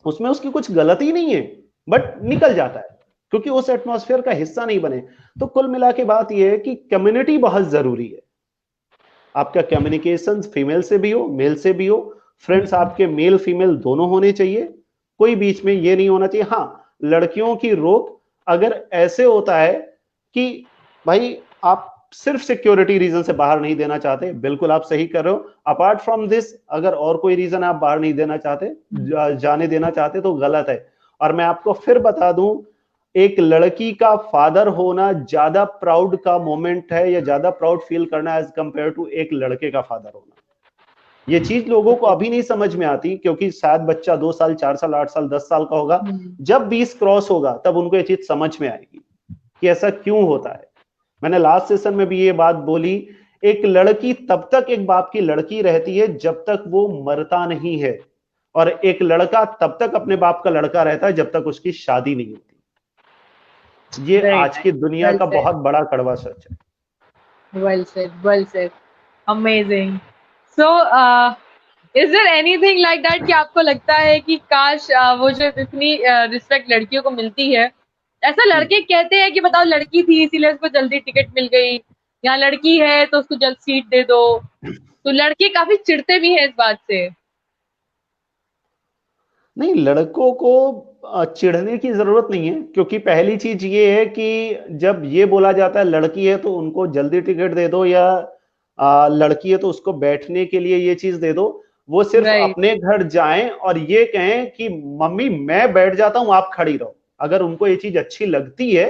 उसमें उसकी कुछ गलती नहीं है, बट निकल जाता है क्योंकि उस एटमॉस्फेयर का हिस्सा नहीं बने। तो कुल मिला के बात यह है कि कम्युनिटी बहुत जरूरी है। आपका कम्युनिकेशन फीमेल से भी हो मेल से भी हो, फ्रेंड्स आपके मेल फीमेल दोनों होने चाहिए, कोई बीच में ये नहीं होना चाहिए। हाँ, लड़कियों की रोक अगर ऐसे होता है कि भाई आप सिर्फ सिक्योरिटी रीजन से बाहर नहीं देना चाहते, बिल्कुल आप सही कर रहे हो। अपार्ट फ्रॉम दिस अगर और कोई रीजन आप बाहर नहीं देना चाहते, जाने देना चाहते, तो गलत है। और मैं आपको फिर बता दूं, एक लड़की का फादर होना ज्यादा प्राउड का मोमेंट है या ज्यादा प्राउड फील करना एज कंपेयर टू एक लड़के का फादर होना। ये चीज लोगों को अभी नहीं समझ में आती क्योंकि शायद बच्चा 2 साल 4 साल 8 साल 10 साल का होगा, जब 20 क्रॉस होगा तब उनको ये चीज समझ में आएगी कि ऐसा क्यों होता है। मैंने लास्ट सेशन में भी ये बात बोली, एक लड़की तब तक एक बाप की लड़की रहती है जब तक वो मरता नहीं है, और एक लड़का तब तक अपने बाप का लड़का रहता है जब तक उसकी शादी नहीं होती। ये आज की दुनिया का बहुत बड़ा कड़वा सच है। Well said, well said. Amazing. So, is there anything like that कि आपको लगता है कि काश वो जो इतनी रिस्पेक्ट लड़कियों को मिलती है, ऐसा लड़के कहते हैं कि बताओ लड़की थी इसीलिए उसको जल्दी टिकट मिल गई, या लड़की है तो उसको जल्द सीट दे दो, तो लड़के काफी चिढ़ते भी हैं इस बात से। नहीं, लड़कों को चिढ़ने की जरूरत नहीं है, क्योंकि पहली चीज ये है कि जब ये बोला जाता है लड़की है तो उनको जल्दी टिकट दे दो, या लड़की है तो उसको बैठने के लिए ये चीज दे दो, वो सिर्फ अपने घर जाएं और ये कहें कि मम्मी मैं बैठ जाता हूं आप खड़ी रहो। अगर उनको ये चीज अच्छी लगती है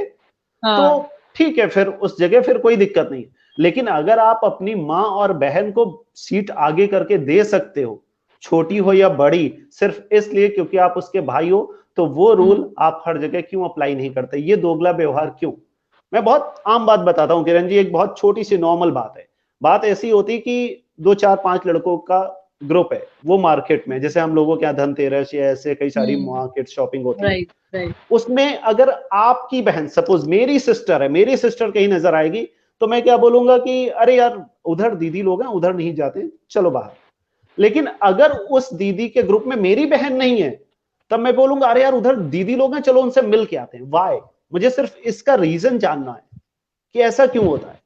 तो ठीक है, फिर उस जगह फिर कोई दिक्कत नहीं। लेकिन अगर आप अपनी माँ और बहन को सीट आगे करके दे सकते हो, छोटी हो या बड़ी, सिर्फ इसलिए क्योंकि आप उसके भाई हो, तो वो रूल आप हर जगह क्यों अप्लाई नहीं करते? ये दोगला व्यवहार क्यों? मैं बहुत आम बात बताता हूँ किरण जी, एक बहुत छोटी सी नॉर्मल बात है। बात ऐसी होती कि 2 4 5 लड़कों का ग्रुप है, वो मार्केट में, जैसे हम लोगों के यहाँ धनतेरस या ऐसे कई सारी मार्केट शॉपिंग होती है, उसमें अगर आपकी बहन, सपोज मेरी सिस्टर है, मेरी सिस्टर कहीं नजर आएगी, तो मैं क्या बोलूंगा कि अरे यार उधर दीदी लोग हैं, उधर नहीं जाते, चलो बाहर। लेकिन अगर उस दीदी के ग्रुप में मेरी बहन नहीं है, तब मैं बोलूंगा अरे यार उधर दीदी लोग हैं, चलो उनसे मिल के आते हैं। वाई? मुझे सिर्फ इसका रीजन जानना है कि ऐसा क्यों होता है।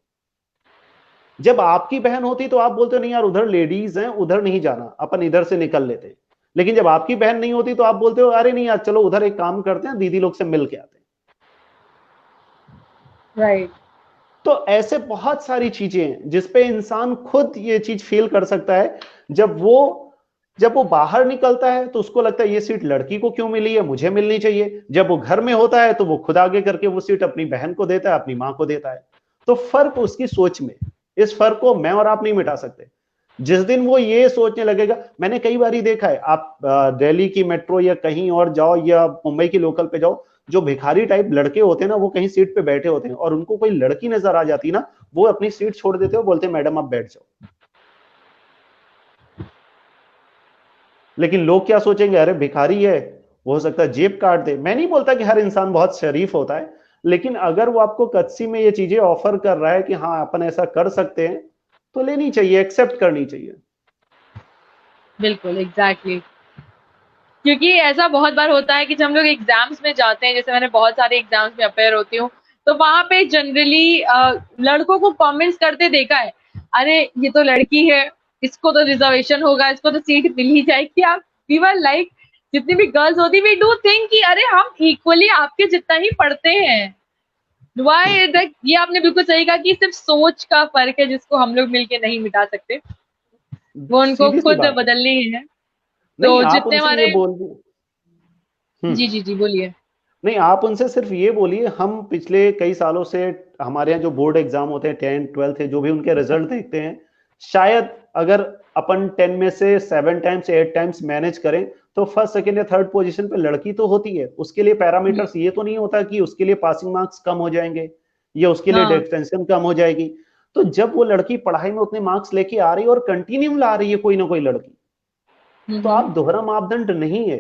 जब आपकी बहन होती तो आप बोलते नहीं यार उधर लेडीज हैं, उधर नहीं जाना, अपन इधर से निकल लेते हैं। लेकिन जब आपकी बहन नहीं होती तो आप बोलते हो अरे नहीं यार चलो उधर एक काम करते हैं, दीदी लोग से मिल के आते हैं। राइट। तो ऐसे बहुत सारी चीजें हैं जिसपे इंसान खुद ये चीज फील कर सकता है। जब वो बाहर निकलता है तो उसको लगता है ये सीट लड़की को क्यों मिली है, मुझे मिलनी चाहिए। जब वो घर में होता है तो वो खुद आगे करके वो सीट अपनी बहन को देता है, अपनी मां को देता है। तो फर्क उसकी सोच में, इस फर्क को मैं और आप नहीं मिटा सकते। जिस दिन वो ये सोचने लगेगा, मैंने कई बार ही देखा है, आप दिल्ली की मेट्रो या कहीं और जाओ या मुंबई की लोकल पे जाओ, जो भिखारी टाइप लड़के होते हैं ना, वो कहीं सीट पे बैठे होते हैं और उनको कोई लड़की नजर आ जाती ना, वो अपनी सीट छोड़ देते हो, बोलते हैं मैडम आप बैठ जाओ। लेकिन लोग क्या सोचेंगे, अरे भिखारी है, हो सकता है जेब काट दे। मैं नहीं बोलता कि हर इंसान बहुत शरीफ होता है, लेकिन अगर वो आपको कच्ची में ये चीजें ऑफर कर रहा है कि हाँ अपन ऐसा कर सकते हैं, तो लेनी चाहिए, एक्सेप्ट करनी चाहिए। बिल्कुल, एग्जैक्टली। क्योंकि ऐसा बहुत बार होता है कि जब हम लोग एग्जाम्स में जाते हैं, जैसे मैंने बहुत सारे एग्जाम्स में अपेयर होती हूँ, तो वहां पे जनरली लड़कों को कमेंट्स करते देखा है, अरे ये तो लड़की है, इसको तो रिजर्वेशन होगा, इसको तो सीट मिल ही जाएगी। आप वी वर लाइक, जितनी भी गर्ल्स होती वी डू थिंक कि अरे हम इक्वली आपके जितना ही पढ़ते हैं। Why that? ये आपने बिल्कुल सही कहा कि सिर्फ सोच का फर्क है जिसको हम लोग मिलके नहीं मिटा सकते, वो उनको सीधी सी खुद बात है। बदलनी है। नहीं, तो आप जितने उनसे ये हमारे बोल दो। जी जी जी, बोलिए। नहीं, आप उनसे सिर्फ ये बोलिए, हम पिछले कई सालों से हमारे यहाँ जो बोर्ड एग्जाम होते हैं 10 12 है, जो भी उनके रिजल्ट देखते हैं, शायद अगर अपन 10 में से 7 टाइम्स 8 टाइम्स मैनेज करें तो फर्स्ट सेकंड या थर्ड पोजीशन पे लड़की तो होती है। उसके लिए पैरामीटर्स ये तो नहीं होता कि उसके लिए पासिंग मार्क्स कम हो जाएंगे या उसके लिए हाँ। डिस्टेंशन कम हो जाएगी। तो जब वो लड़की पढ़ाई में उतने मार्क्स लेके आ रही है और कंटिन्यू ला रही है कोई ना कोई लड़की, तो हम्म। आप दोहरा मापदंड नहीं है।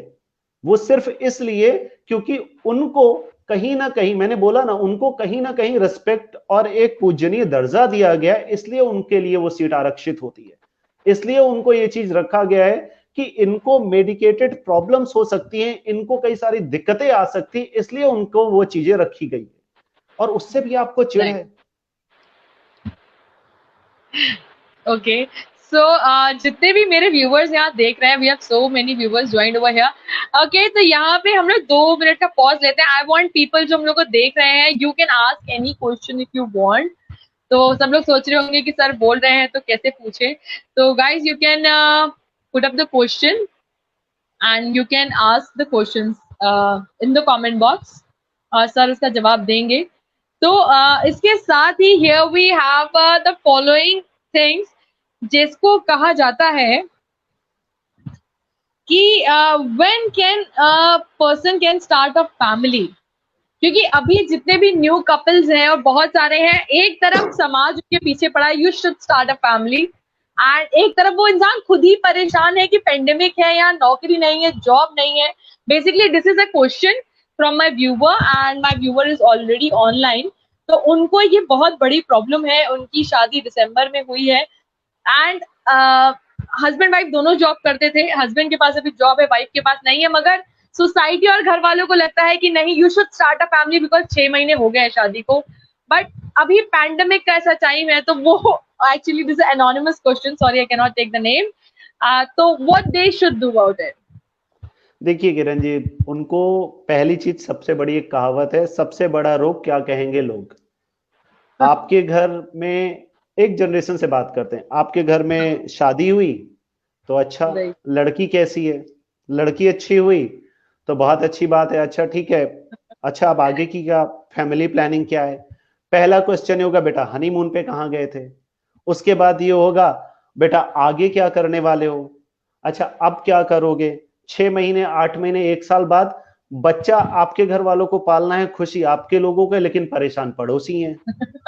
वो सिर्फ इसलिए क्योंकि उनको कहीं ना कहीं, मैंने बोला ना, उनको कहीं ना कहीं रिस्पेक्ट और एक पूजनीय दर्जा दिया गया है, इसलिए उनके लिए वो सीट आरक्षित होती है। इसलिए उनको ये चीज रखा गया है कि इनको मेडिकेटेड प्रॉब्लम्स हो सकती हैं, इनको कई सारी दिक्कतें आ सकती हैं, इसलिए उनको वो चीजें रखी गई है। और उससे भी आपको चिढ़ राइट। है। ओके। सो जितने भी मेरे व्यूवर्स यहाँ देख रहे हैं, we have so many viewers joined over here. Okay, तो यहाँ पे हम लोग 2 मिनट का पॉज लेते हैं। आई वांट पीपल जो हम लोग को देख रहे हैं, you can ask any question if you want. तो सब लोग सोच रहे होंगे कि सर बोल रहे हैं तो कैसे पूछे। तो guys you can put up the question and you can ask the questions in the comment box, और सर उसका जवाब देंगे। तो इसके साथ ही here we have the following things, जिसको कहा जाता है कि when can person can start a family. क्योंकि अभी जितने भी न्यू कपल्स हैं और बहुत सारे हैं, एक तरफ समाज उनके पीछे पड़ा है, you should start a family, and एक तरफ वो इंसान खुद ही परेशान है कि पेंडेमिक है या नौकरी नहीं है, जॉब नहीं है। Basically this is a question from my viewer, and my viewer is already online. तो उनको ये बहुत बड़ी प्रॉब्लम है, उनकी शादी दिसंबर में हुई है, एंड हस्बैंड वाइफ दोनों जॉब करते थे। हस्बैंड के पास अभी जॉब है, वाइफ के पास नहीं है, मगर सोसाइटी और घर वालों को लगता है कि नहीं, you should start a family because 6 महीने हो गए हैं शादी को। बट अभी पैंडेमिक का ऐसा टाइम है, तो वो actually this anonymous question, sorry I can not take the name. तो what they should do about it? देखिए किरण जी, उनको पहली चीज, सबसे बड़ी एक कहावत है, सबसे बड़ा रोग क्या कहेंगे लोग। आपके घर में, एक जनरेशन से बात करते हैं, आपके घर में शादी हुई तो अच्छा, राइट। लड़की कैसी है, लड़की अच्छी हुई तो बहुत अच्छी बात है, अच्छा ठीक है। अच्छा, अब आगे की क्या फैमिली प्लानिंग क्या है। पहला क्वेश्चन ये होगा, बेटा हनीमून पे कहाँ गए थे। उसके बाद ये होगा, बेटा आगे क्या करने वाले हो। अच्छा, अब क्या करोगे। 6 महीने 8 महीने 1 साल बाद बच्चा आपके घर वालों को पालना है, खुशी आपके लोगों को, लेकिन परेशान पड़ोसी हैं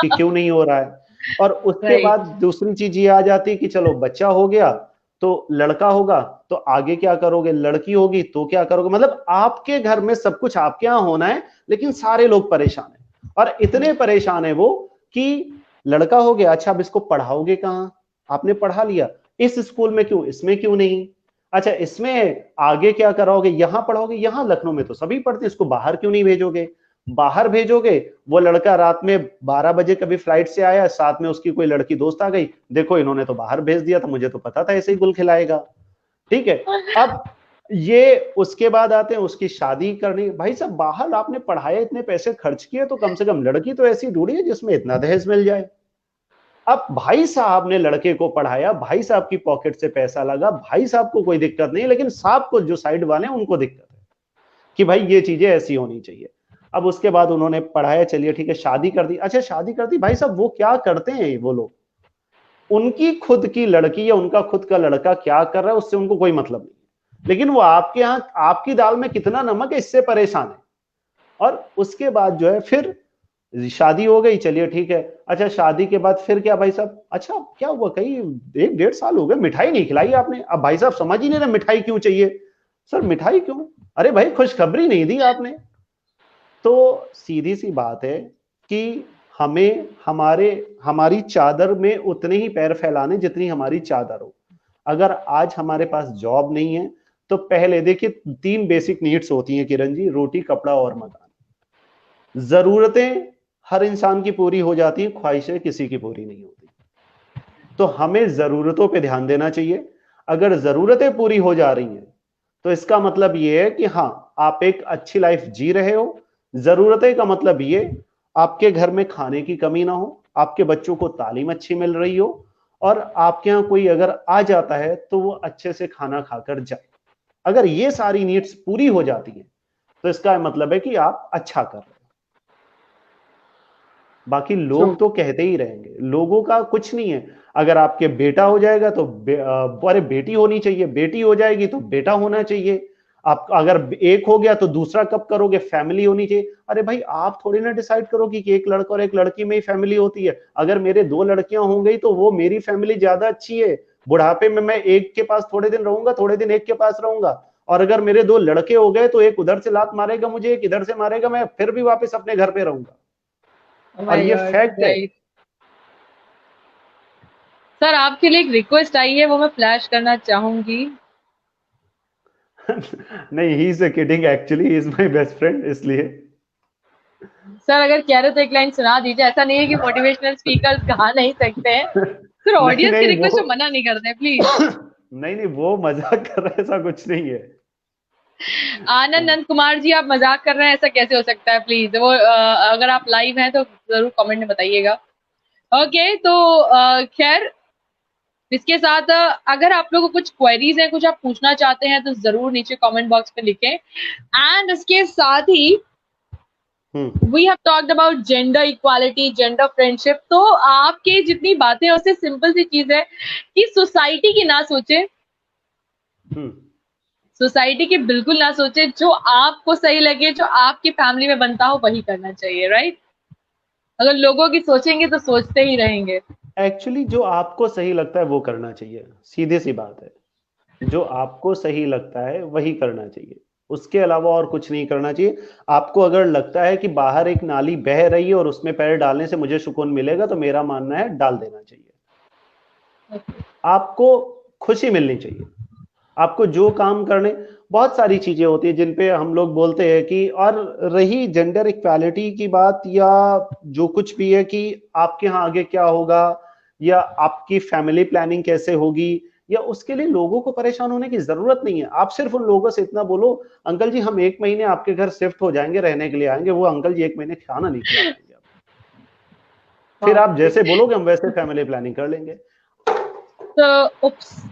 कि क्यों नहीं हो रहा है। और उसके बाद राइट। दूसरी चीज ये आ जाती है कि चलो बच्चा हो गया तो लड़का होगा, तो आगे क्या करोगे, लड़की होगी तो क्या करोगे। मतलब आपके घर में सब कुछ आपके यहां होना है, लेकिन सारे लोग परेशान हैं। और इतने परेशान है वो कि लड़का हो गया, अच्छा अब इसको पढ़ाओगे कहाँ। आपने पढ़ा लिया, इस स्कूल में क्यों, इसमें क्यों नहीं। अच्छा, इसमें आगे क्या कराओगे, यहां पढ़ाओगे, यहां लखनऊ में तो सभी पढ़ते हैं, इसको बाहर क्यों नहीं भेजोगे। बाहर भेजोगे, वो लड़का रात में 12 बजे कभी फ्लाइट से आया, साथ में उसकी कोई लड़की दोस्त आ गई, देखो इन्होंने तो बाहर भेज दिया था, मुझे तो पता था ऐसे ही गुल खिलाएगा। ठीक है। अब ये उसके बाद आते हैं उसकी शादी करनी। भाई साहब, बाहर आपने पढ़ाया, इतने पैसे खर्च किए, तो कम से कम लड़की तो ऐसी ढूंढिए जिसमें इतना दहेज मिल जाए। अब भाई साहब ने लड़के को पढ़ाया, भाई साहब की पॉकेट से पैसा लगा, भाई साहब को कोई दिक्कत नहीं, लेकिन साहब को जो साइड वाले हैं उनको दिक्कत है कि भाई ये चीजें ऐसी होनी चाहिए। अब उसके बाद उन्होंने पढ़ाया, चलिए ठीक है, शादी कर दी। अच्छा, शादी कर दी, भाई साहब वो क्या करते हैं वो लोग, उनकी खुद की लड़की या उनका खुद का लड़का क्या कर रहा है उससे उनको कोई मतलब नहीं, लेकिन वो आपके यहां आपकी दाल में कितना नमक है इससे परेशान है। और उसके बाद जो है फिर शादी हो गई, चलिए ठीक है। अच्छा, शादी के बाद फिर क्या भाई साहब, अच्छा क्या हुआ, कहीं 1 1.5 साल हो गए मिठाई नहीं खिलाई आपने। अब भाई साहब समझ ही नहीं रहे मिठाई क्यों चाहिए। सर मिठाई क्यों, अरे भाई खुशखबरी नहीं दी आपने। तो सीधी सी बात है कि हमें हमारे हमारी चादर में उतने ही पैर फैलाने जितनी हमारी चादर हो। अगर आज हमारे पास जॉब नहीं है तो पहले देखिए 3 बेसिक नीड्स होती हैं किरण जी, रोटी कपड़ा और मकान। जरूरतें हर इंसान की पूरी हो जाती हैं, ख्वाहिशें किसी की पूरी नहीं होती। तो हमें जरूरतों पे ध्यान देना चाहिए। अगर जरूरतें पूरी हो जा रही हैं तो इसका मतलब यह है कि हाँ, आप एक अच्छी लाइफ जी रहे हो। जरूरतें का मतलब ये, आपके घर में खाने की कमी ना हो, आपके बच्चों को तालीम अच्छी मिल रही हो, और आपके यहां कोई अगर आ जाता है तो वो अच्छे से खाना खाकर जाए। अगर ये सारी नीड्स पूरी हो जाती हैं तो इसका मतलब है कि आप अच्छा कर रहे हो। बाकी ट्रू। लोग तो कहते ही रहेंगे, लोगों का कुछ नहीं है। अगर आपके बेटा हो जाएगा तो अरे बेटी होनी चाहिए, बेटी हो जाएगी तो बेटा होना चाहिए। आप अगर एक हो गया तो दूसरा कब करोगे, फैमिली होनी चाहिए। अरे भाई आप थोड़ी ना डिसाइड करोगे कि एक लड़का और एक लड़की में ही फैमिली होती है। अगर मेरे 2 लड़कियां हो गई तो वो मेरी फैमिली ज्यादा अच्छी है। बुढ़ापे में मैं एक के पास थोड़े दिन रहूंगा, थोड़े दिन एक के पास रहूंगा। और अगर मेरे 2 लड़के हो गए तो एक उधर से लात मारेगा मुझे, एक इधर से मारेगा, मैं फिर भी वापस अपने घर पे रहूंगा। ओह और माय ये गॉड, फैक्ट है। राइट। सर आपके लिए एक रिक्वेस्ट आई है, वो मैं फ्लैश करना चाहूंगी। नहीं, he is kidding, actually he is my best friend, इसलिए। सर अगर कह रहे तो एक लाइन सुना दीजिए, ऐसा नहीं है कि मोटिवेशनल स्पीकर्स गा नहीं सकते हैं। सर नहीं ऑडियंस की नहीं रिक्वेस्ट वो को मना नहीं करते प्लीज। नहीं नहीं वो मजाक कर रहा है, ऐसा कुछ नहीं है। आनंद नंद कुमार जी, आप मजाक कर रहे हैं, ऐसा कैसे हो सकता है? प्लीज वो अगर आप लाइव हैं तो जरूर कमेंट में बताइएगा। ओके, तो खैर इसके साथ अगर आप लोगों को कुछ क्वेरीज हैं, कुछ आप पूछना चाहते हैं तो जरूर नीचे कमेंट बॉक्स में लिखें। एंड इसके साथ ही we have talked about gender equality, gender friendship. तो आपके जितनी बातें हैं उससे सिंपल सी चीज है कि सोसाइटी की ना सोचे, हम्म सोसाइटी की बिल्कुल ना सोचे। जो आपको सही लगे, जो आपकी फैमिली में बनता हो वही करना चाहिए, राइट? अगर लोगों की सोचेंगे तो सोचते ही रहेंगे। एक्चुअली जो आपको सही लगता है वो करना चाहिए, सीधी सी बात है। जो आपको सही लगता है वही करना चाहिए, उसके अलावा और कुछ नहीं करना चाहिए। आपको अगर लगता है कि बाहर एक नाली बह रही है और उसमें पैर डालने से मुझे सुकून मिलेगा, तो मेरा मानना है डाल देना चाहिए। आपको खुशी मिलनी चाहिए। आपको जो काम करने, बहुत सारी चीजें होती है जिन पे हम लोग बोलते हैं कि, और रही जेंडर इक्वालिटी की बात या जो कुछ भी है कि आपके यहाँ आगे क्या होगा या आपकी फैमिली प्लानिंग कैसे होगी, या उसके लिए लोगों को परेशान होने की जरूरत नहीं है। आप सिर्फ उन लोगों से इतना बोलो, अंकल जी हम 1 महीने आपके घर शिफ्ट हो जाएंगे, रहने के लिए आएंगे। वो अंकल जी 1 महीने खाना नहीं खिला पाएंगे आपको। फिर बाप आप रे। जैसे बोलोगे हम वैसे फैमिली प्लानिंग कर लेंगे। तो उप्स।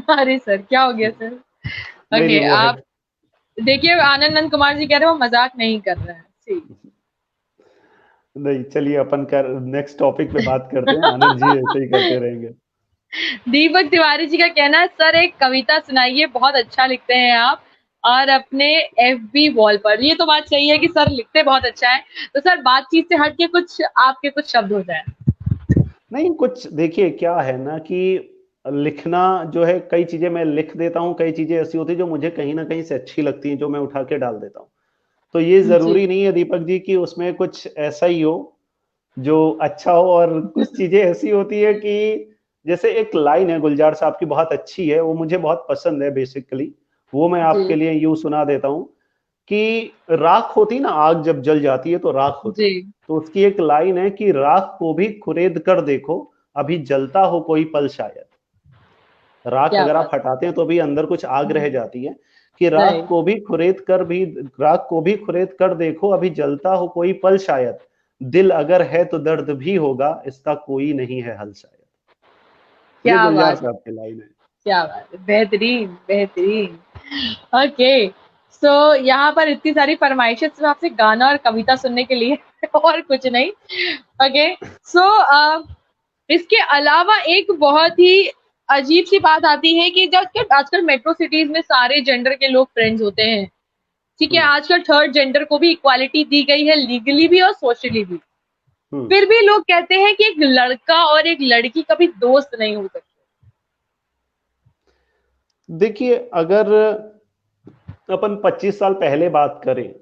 अरे सर क्या हो गया सर? नहीं नहीं ओके, वो है। आप देखिए आनंद नंद कुमार जी कह रहे हैं वो मजाक नहीं कर रहे हैं। सी। नहीं चलिए अपन कर नेक्स्ट टॉपिक पे बात करते हैं, आनंद जी ऐसे ही करते रहेंगे। दीपक तिवारी जी का कहना है सर एक कविता सुनाइए, बहुत अच्छा लिखते हैं आप, और अपने एफबी वॉल पर। ये तो बात सही है कि सर लिखते बहुत अच्छा है। तो सर बातचीत से हट के कुछ आपके कुछ शब्द हो जाए। नहीं कुछ देखिए क्या है ना कि लिखना जो है, कई चीजें मैं लिख देता हूँ, कई चीजें ऐसी होती है जो मुझे कहीं ना कहीं से अच्छी लगती हैं, जो मैं उठा के डाल देता हूँ। तो ये जी। जरूरी नहीं है दीपक जी कि उसमें कुछ ऐसा ही हो जो अच्छा हो, और कुछ चीजें ऐसी होती है कि, जैसे एक लाइन है गुलजार साहब की बहुत अच्छी है, वो मुझे बहुत पसंद है बेसिकली। वो मैं जी। आपके लिए यूं सुना देता हूँ कि राख होती ना, आग जब जल जाती है तो राख होती जी। है। तो उसकी एक लाइन है कि राख को भी खुरेद कर देखो, अभी जलता हो कोई पल शायद। राख क्या अगर आप बात हटाते हैं तो भी अंदर कुछ आग है। रह जाती है। कि राइट। राख को भी खुरेद कर देखो, अभी जलता हो कोई पल शायद। दिल अगर है तो दर्द भी होगा, इसका कोई नहीं है हल शायद। ये क्या गुलजार बात है, साहब की लाइन है। क्या बात है, बेहतरीन बेहतरीन। ओके, सो यहाँ पर इतनी सारी फरमाइशें सिर्फ आपसे गाना और कविता सुनने के लिए और कुछ नहीं। ओके, सो इसके अलावा एक बहुत ही अजीब सी बात आती है कि जब आजकल मेट्रो सिटीज में सारे जेंडर के लोग फ्रेंड्स होते हैं, ठीक है, हम्म आजकल थर्ड जेंडर को भी इक्वालिटी दी गई है, लीगली भी और सोशली भी। हम्म फिर भी लोग कहते हैं कि एक लड़का और एक लड़की कभी दोस्त नहीं हो सकते। देखिए अगर अपन 25 साल पहले बात करें,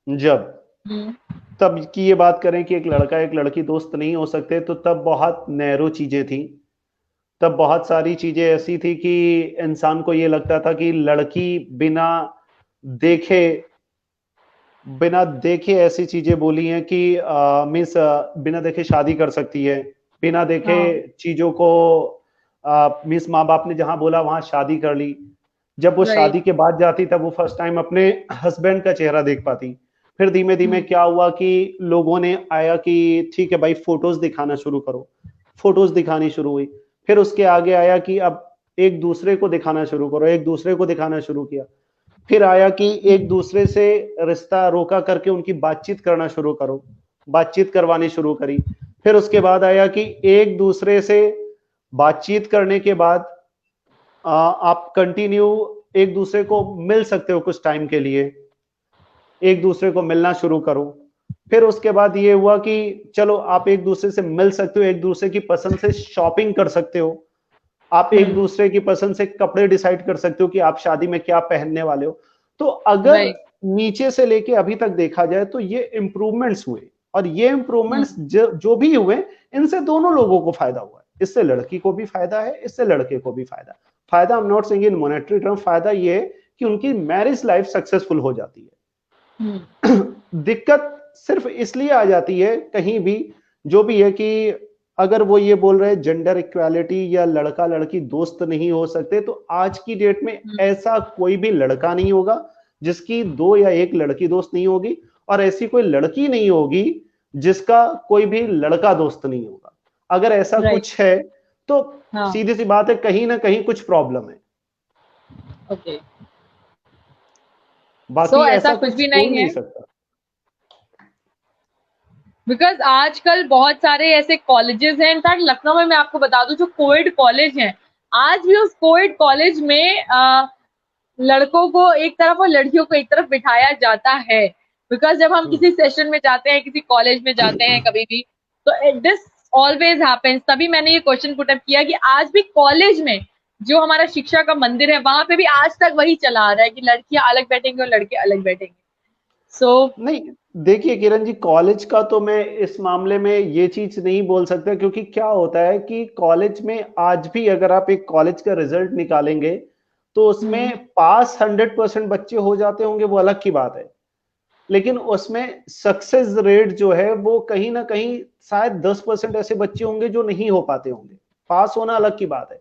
जब हम्म। तब की ये बात करें कि एक लड़का एक लड़की दोस्त नहीं हो सकते, तो तब बहुत नैरो चीजें थी। तब बहुत सारी चीजें ऐसी थी कि इंसान को ये लगता था कि लड़की बिना देखे, बिना देखे ऐसी चीजें बोली हैं कि मीन्स बिना देखे शादी कर सकती है, बिना देखे हाँ। चीजों को, मीन्स माँ बाप ने जहां बोला वहां शादी कर ली। जब वो राइट। शादी के बाद जाती तब वो फर्स्ट टाइम अपने हस्बैंड का चेहरा देख पाती। फिर धीमे धीमे क्या हुआ कि लोगों ने आया कि ठीक है भाई फोटोज दिखाना शुरू करो, फोटोज दिखानी शुरू हुई। फिर उसके आगे आया कि अब एक दूसरे को दिखाना शुरू करो, एक दूसरे को दिखाना शुरू किया। फिर आया कि एक दूसरे से रिश्ता रोका करके उनकी बातचीत करना शुरू करो, बातचीत करवानी शुरू करी। फिर उसके बाद आया कि एक दूसरे से बातचीत करने के बाद आप कंटिन्यू एक दूसरे को मिल सकते हो कुछ टाइम के लिए, एक दूसरे को मिलना शुरू करो। फिर उसके बाद ये हुआ कि चलो आप एक दूसरे से मिल सकते हो, एक दूसरे की पसंद से शॉपिंग कर सकते हो, आप एक दूसरे की पसंद से कपड़े डिसाइड कर सकते हो कि आप शादी में क्या पहनने वाले हो। तो अगर राइट। नीचे से लेके अभी तक देखा जाए तो ये इंप्रूवमेंट्स हुए, और ये इंप्रूवमेंट्स जो भी हुए इनसे दोनों लोगों को फायदा हुआ है। इससे लड़की को भी फायदा है, इससे लड़के को भी फायदा। फायदा I am not saying in monetary term, फायदा ये है कि उनकी मैरिज लाइफ सक्सेसफुल हो जाती है। दिक्कत सिर्फ इसलिए आ जाती है कहीं भी जो भी है कि अगर वो ये बोल रहे हैं जेंडर इक्वालिटी या लड़का लड़की दोस्त नहीं हो सकते, तो आज की डेट में ऐसा कोई भी लड़का नहीं होगा जिसकी दो या एक लड़की दोस्त नहीं होगी, और ऐसी कोई लड़की नहीं होगी जिसका कोई भी लड़का दोस्त नहीं होगा। अगर ऐसा राइट। कुछ है तो हाँ। सीधी सी बात है, कहीं ना कहीं कुछ प्रॉब्लम है। ओके। बाकी ऐसा ऐसा कुछ कुछ भी हो ही नहीं नहीं है, सकता। बिकॉज आजकल बहुत सारे ऐसे कॉलेजेस हैं, इनफैक्ट लखनऊ में मैं आपको बता दूं जो कोएड कॉलेज हैं, आज भी उस कोएड कॉलेज में लड़कों को एक तरफ और लड़कियों को एक तरफ बिठाया जाता है। बिकॉज जब हम किसी सेशन में जाते हैं, किसी कॉलेज में जाते हैं कभी भी, तो दिस ऑलवेज हैपेंस। तभी मैंने ये क्वेश्चन पुट अप किया कि आज भी कॉलेज में जो हमारा शिक्षा का मंदिर है, वहां पे भी आज तक वही चला आ रहा है कि लड़कियां अलग बैठेंगे और लड़के अलग बैठेंगे। नहीं, देखिए किरण जी, कॉलेज का तो मैं इस मामले में ये चीज नहीं बोल सकता, क्योंकि क्या होता है कि कॉलेज में आज भी अगर आप एक कॉलेज का रिजल्ट निकालेंगे तो उसमें पास 100% बच्चे हो जाते होंगे, वो अलग की बात है। लेकिन उसमें सक्सेस रेट जो है वो कहीं ना कहीं शायद 10% ऐसे बच्चे होंगे जो नहीं हो पाते होंगे। पास होना अलग की बात है।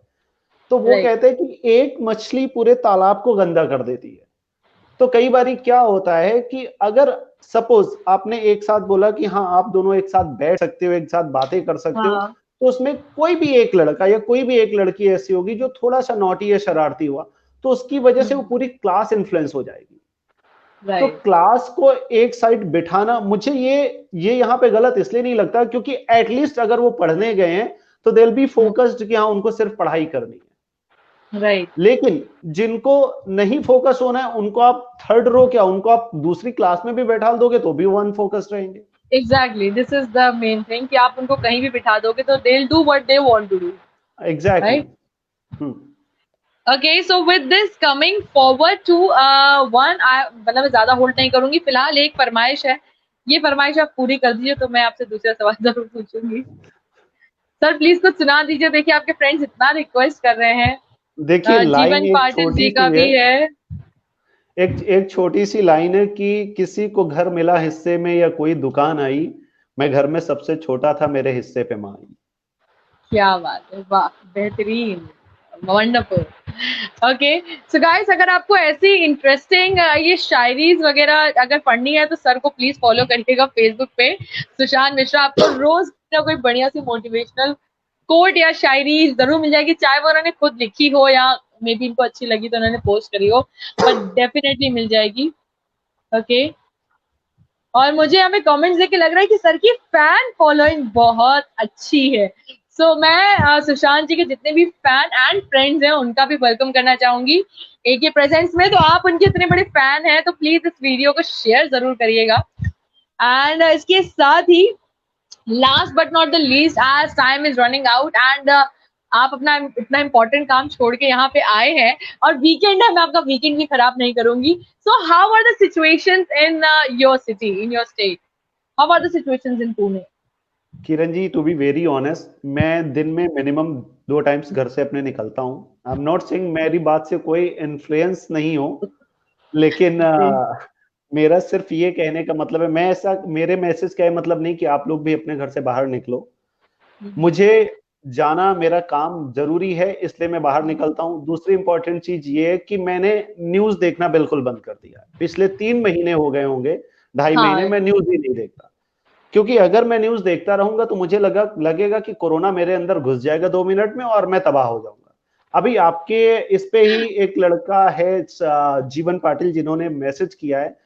तो वो राइट। कहते हैं कि एक मछली पूरे तालाब को गंदा कर देती है। तो कई बारी क्या होता है कि अगर सपोज आपने एक साथ बोला कि हाँ आप दोनों एक साथ बैठ सकते हो, एक साथ बातें कर सकते हो, हाँ। तो उसमें कोई भी एक लड़का या कोई भी एक लड़की ऐसी होगी जो थोड़ा सा नॉटी या शरारती हुआ, तो उसकी वजह से वो पूरी क्लास इन्फ्लुएंस हो जाएगी। तो राइट। क्लास को एक साइड बिठाना, मुझे ये यहाँ पे गलत इसलिए नहीं लगता क्योंकि एटलीस्ट अगर वो पढ़ने गए हैं तो दे विल बी फोकस्ड कि हाँ उनको सिर्फ पढ़ाई करनी है। राइट। लेकिन जिनको नहीं फोकस होना है उनको आप थर्ड रो क्या, उनको आप दूसरी क्लास में भी बैठा दोगे तो भी वो अनफोकस्ड रहेंगे। Exactly, this is the main thing कि आप उनको कहीं भी बिठा दोगे तो they will do what they want to do. Exactly. Right. Okay, so with this coming forward to one, मतलब मैं ज्यादा होल्ड नहीं करूंगी, फिलहाल एक फरमाइश है, ये फरमाइश आप पूरी कर दीजिए तो मैं आपसे दूसरा सवाल जरूर पूछूंगी। सर प्लीज कुछ सुना दीजिए, देखिए आपके फ्रेंड्स इतना रिक्वेस्ट कर रहे हैं। देखिए लाइन जीवन एक पाटिल छोटी जी का सी है, भी है। एक छोटी सी लाइन है कि किसी को घर मिला हिस्से में या कोई दुकान आई, मैं घर में सबसे छोटा था, मेरे हिस्से पे माँ आई। क्या बात है, वाह, बेहतरीन, वंडरफुल। ओके, सो गाइस, अगर आपको ऐसी इंटरेस्टिंग ये शायरीज वगैरह अगर पढ़नी है तो सर को प्लीज फॉलो करिएगा फेसबुक पे, सुशांत मिश्रा। आपको रोज कोई बढ़िया सी मोटिवेशनल कोट या शायरी जरूर मिल जाएगी, चाहे वो उन्होंने खुद लिखी हो या मे बी इनको अच्छी लगी तो उन्होंने पोस्ट करी हो, बट डेफिनेटली मिल जाएगी। ओके, और मुझे हमें कमेंट्स देख के लग रहा है कि सर की फैन फॉलोइंग बहुत अच्छी है। मैं सुशांत जी के जितने भी फैन एंड फ्रेंड्स हैं उनका भी वेलकम करना चाहूंगी एक ही प्रेजेंस में। तो आप उनके इतने बड़े फैन हैं तो प्लीज इस वीडियो को शेयर जरूर करिएगा। एंड इसके साथ ही last but not the least, as time is running out and आप अपना इतना इंपॉर्टेंट काम छोड़ के यहाँ पे आए हैं और वीकेंड है, मैं आपका वीकेंड भी खराब नहीं करूंगी। So how are the situations in your city, in your state? How are the situations in Pune? Kiran ji, to be very honest, मैं दिन में मिनिमम 2 टाइम्स घर से अपने निकलता हूँ। आई एम नॉट सेइंग मेरी बात से कोई इन्फ्लुएंस नहीं हो, लेकिन मेरा सिर्फ ये कहने का मतलब है, मैं ऐसा, मेरे मैसेज का मतलब नहीं कि आप लोग भी अपने घर से बाहर निकलो। मुझे जाना, मेरा काम जरूरी है, इसलिए मैं बाहर निकलता हूँ। दूसरी इंपॉर्टेंट चीज ये है कि मैंने न्यूज देखना बिल्कुल बंद कर दिया। पिछले 3 महीने हो गए होंगे, 2.5 महीने हाँ। मैं न्यूज ही नहीं देखता, क्योंकि अगर मैं न्यूज देखता रहूंगा तो मुझे लगेगा कि कोरोना मेरे अंदर घुस जाएगा 2 मिनट में और मैं तबाह हो जाऊंगा। अभी आपके इस पे ही एक लड़का है जीवन पाटिल, जिन्होंने मैसेज किया है।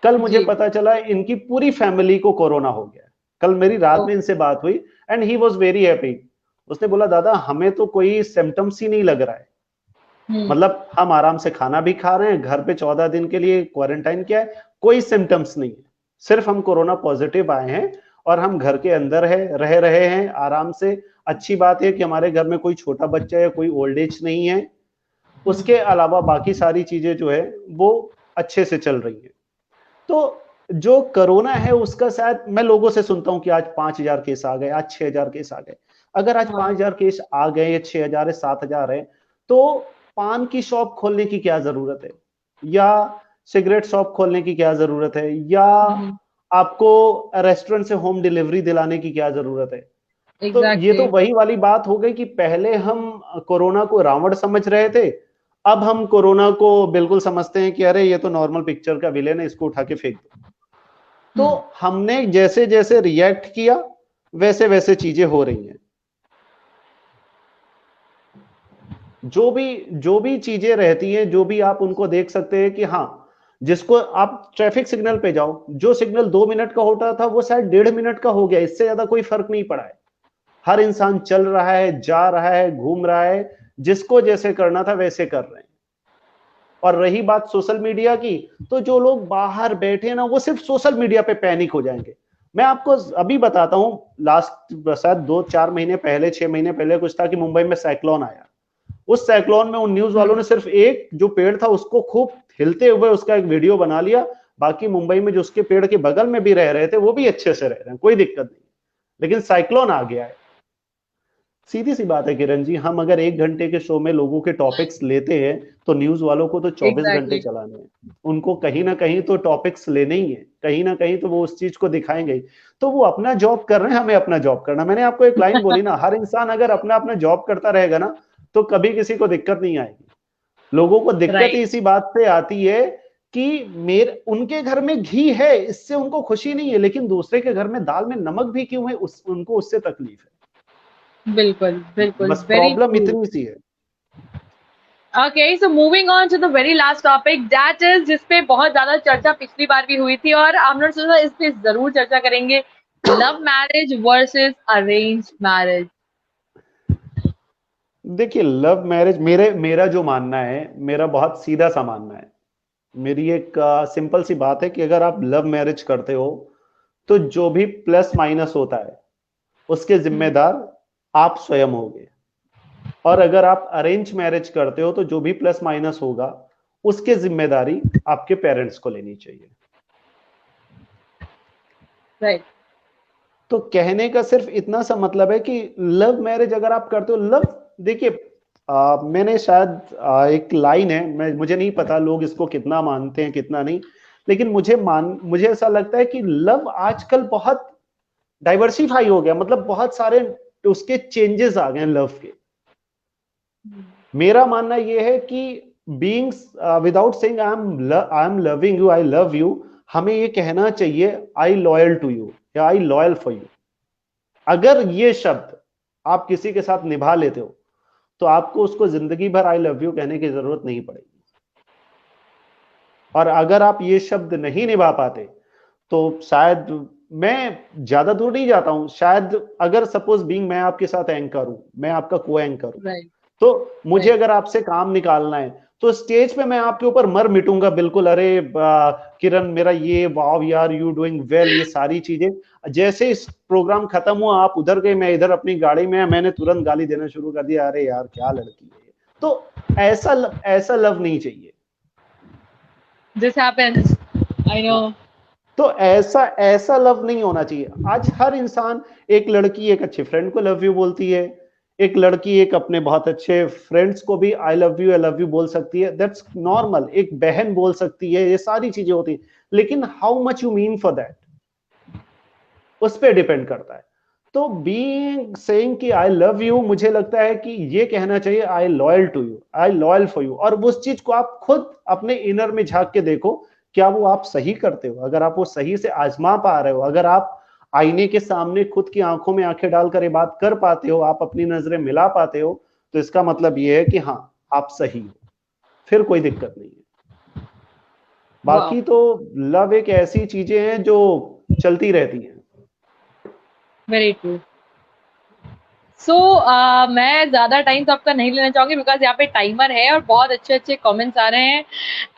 कल मुझे जी। पता चला इनकी पूरी फैमिली को कोरोना हो गया है। कल मेरी रात ओ। में इनसे बात हुई and he was very happy. उसने बोला दादा हमें तो कोई सिम्टम्स ही नहीं लग रहा है, हम्म। मतलब हम आराम से खाना भी खा रहे हैं, घर पे 14 दिन के लिए क्वारंटाइन किया है, कोई सिम्टम्स नहीं है, सिर्फ हम कोरोना पॉजिटिव आए हैं और हम घर के अंदर है रह रहे हैं आराम से। अच्छी बात है कि हमारे घर में कोई छोटा बच्चा या कोई ओल्ड एज नहीं है। उसके अलावा बाकी सारी चीजें जो है वो अच्छे से चल रही है। तो जो कोरोना है उसका शायद मैं लोगों से सुनता हूं कि आज 5,000 केस आ गए, आज 6,000 केस आ गए। अगर आज हाँ। 5,000 केस आ गए या 6,000 है, 7,000 है, तो पान की शॉप खोलने की क्या जरूरत है, या सिगरेट शॉप खोलने की क्या जरूरत है, या आपको रेस्टोरेंट से होम डिलीवरी दिलाने की क्या जरूरत है। तो ये एग्जैक्टली। तो वही वाली बात हो गई कि पहले हम कोरोना को रावण समझ रहे थे, अब हम कोरोना को बिल्कुल समझते हैं कि अरे ये तो नॉर्मल पिक्चर का विलेन है, इसको उठा के फेंक दो। तो हमने जैसे जैसे रिएक्ट किया वैसे वैसे चीजें हो रही हैं। जो भी चीजें रहती हैं, जो भी आप उनको देख सकते हैं कि हाँ, जिसको आप ट्रैफिक सिग्नल पे जाओ, जो सिग्नल 2 मिनट का होता था वो शायद 1.5 मिनट का हो गया, इससे ज्यादा कोई फर्क नहीं पड़ा है। हर इंसान चल रहा है, जा रहा है, घूम रहा है, जिसको जैसे करना था वैसे कर रहे हैं। और रही बात सोशल मीडिया की, तो जो लोग बाहर बैठे ना वो सिर्फ सोशल मीडिया पे पैनिक हो जाएंगे। मैं आपको अभी बताता हूं, लास्ट शायद 2-4 महीने पहले, 6 महीने पहले कुछ था कि मुंबई में साइक्लोन आया। उस साइक्लोन में उन न्यूज वालों ने सिर्फ एक जो पेड़ था उसको खूब हिलते हुए उसका एक वीडियो बना लिया। बाकी मुंबई में जो उसके पेड़ के बगल में भी रह रहे थे वो भी अच्छे से रह रहे हैं, कोई दिक्कत नहीं। लेकिन साइक्लोन आ गया है। सीधी सी बात है किरण जी, हम अगर 1 घंटे के शो में लोगों के टॉपिक्स लेते हैं तो न्यूज वालों को तो 24 घंटे एग्जैक्टली। चलाने हैं। उनको कहीं ना कहीं तो टॉपिक्स लेने ही है, कहीं ना कहीं तो वो उस चीज को दिखाएंगे ही। तो वो अपना जॉब कर रहे हैं, हमें अपना जॉब करना। मैंने आपको एक लाइन बोली ना, हर इंसान अगर अपना अपना जॉब करता रहेगा ना तो कभी किसी को दिक्कत नहीं आएगी। लोगों को दिक्कत ही राइट। इसी बात से आती है कि मेरे उनके घर में घी है इससे उनको खुशी नहीं है, लेकिन दूसरे के घर में दाल में नमक भी क्यों है उनको उससे तकलीफ है। बिल्कुल बिल्कुल, बस वेरी प्रॉब्लम ट्रू। इतनी सी है। Okay, so moving on to the very last topic, that is जिसपे बहुत ज्यादा चर्चा पिछली बार भी हुई थी और हम लोग सोचा इस पे जरूर चर्चा करेंगे, love marriage versus arrange marriage. देखिए लव मैरिज, मेरा जो मानना है, मेरा बहुत सीधा सा मानना है। मेरी एक सिंपल सी बात है कि अगर आप लव मैरिज करते हो तो जो भी प्लस माइनस होता है उसके जिम्मेदार आप स्वयं होगे। और अगर आप अरेंज मैरिज करते हो तो जो भी प्लस माइनस होगा उसके जिम्मेदारी आपके पेरेंट्स को लेनी चाहिए। राइट। तो कहने का सिर्फ इतना सा मतलब है कि लव मैरिज अगर आप करते हो, लव, देखिए मैंने शायद एक लाइन है, मुझे नहीं पता लोग इसको कितना मानते हैं कितना नहीं, लेकिन मुझे ऐसा लगता है कि लव आजकल बहुत डाइवर्सिफाई हो गया, मतलब बहुत सारे उसके चेंजेस आ गए लव के। मेरा मानना यह है कि beings without saying I am loving you, I love you, हमें ये कहना चाहिए आई लॉयल टू यू या आई लॉयल फॉर यू। अगर ये शब्द आप किसी के साथ निभा लेते हो तो आपको उसको जिंदगी भर आई लव यू कहने की जरूरत नहीं पड़ेगी। और अगर आप ये शब्द नहीं निभा पाते तो शायद, मैं ज्यादा दूर नहीं जाता हूं, शायद अगर सपोज बीइंग मैं आपके साथ एंकर हूं, मैं आपका को एंकर हूं, राइट। तो मुझे राइट। अगर आपसे काम निकालना है तो स्टेज पे मैं आपके ऊपर मर मिटूंगा बिल्कुल, अरे किरण मेरा ये, वाव यार यू डूइंग वेल, ये सारी चीजें। जैसे इस प्रोग्राम खत्म हुआ आप उधर गए, मैं इधर अपनी गाड़ी में, मैंने तुरंत गाली देना शुरू कर दिया, अरे यार क्या लड़की है ये। तो ऐसा लव नहीं चाहिए। This happens, I know. हाँ, तो ऐसा लव नहीं होना चाहिए। आज हर इंसान, एक लड़की एक अच्छे फ्रेंड को लव यू बोलती है, एक लड़की एक अपने बहुत अच्छे फ्रेंड्स को भी आई लव यू बोल सकती है, दैट्स नॉर्मल। एक बहन बोल सकती है, ये सारी चीजें होती हैं, लेकिन how much you mean for that उस पर डिपेंड करता है। तो बीइंग सेइंग कि आई लव यू, मुझे लगता है कि ये कहना चाहिए I loyal to you, I loyal for you. और उस चीज को आप खुद अपने इनर में झांक के देखो, क्या वो आप सही करते हो? अगर आप वो सही से आजमा पा रहे हो, अगर आप आईने के सामने खुद की आंखों में आंखें डालकर ये बात कर पाते हो, आप अपनी नजरें मिला पाते हो, तो इसका मतलब ये है कि हाँ आप सही हो, फिर कोई दिक्कत नहीं है। बाकी तो लव एक ऐसी चीजें हैं जो चलती रहती हैं। Very true. सो मैं ज्यादा टाइम तो आपका नहीं लेना चाहूंगी बिकॉज यहाँ पे टाइमर है और बहुत अच्छे अच्छे कमेंट्स आ रहे हैं।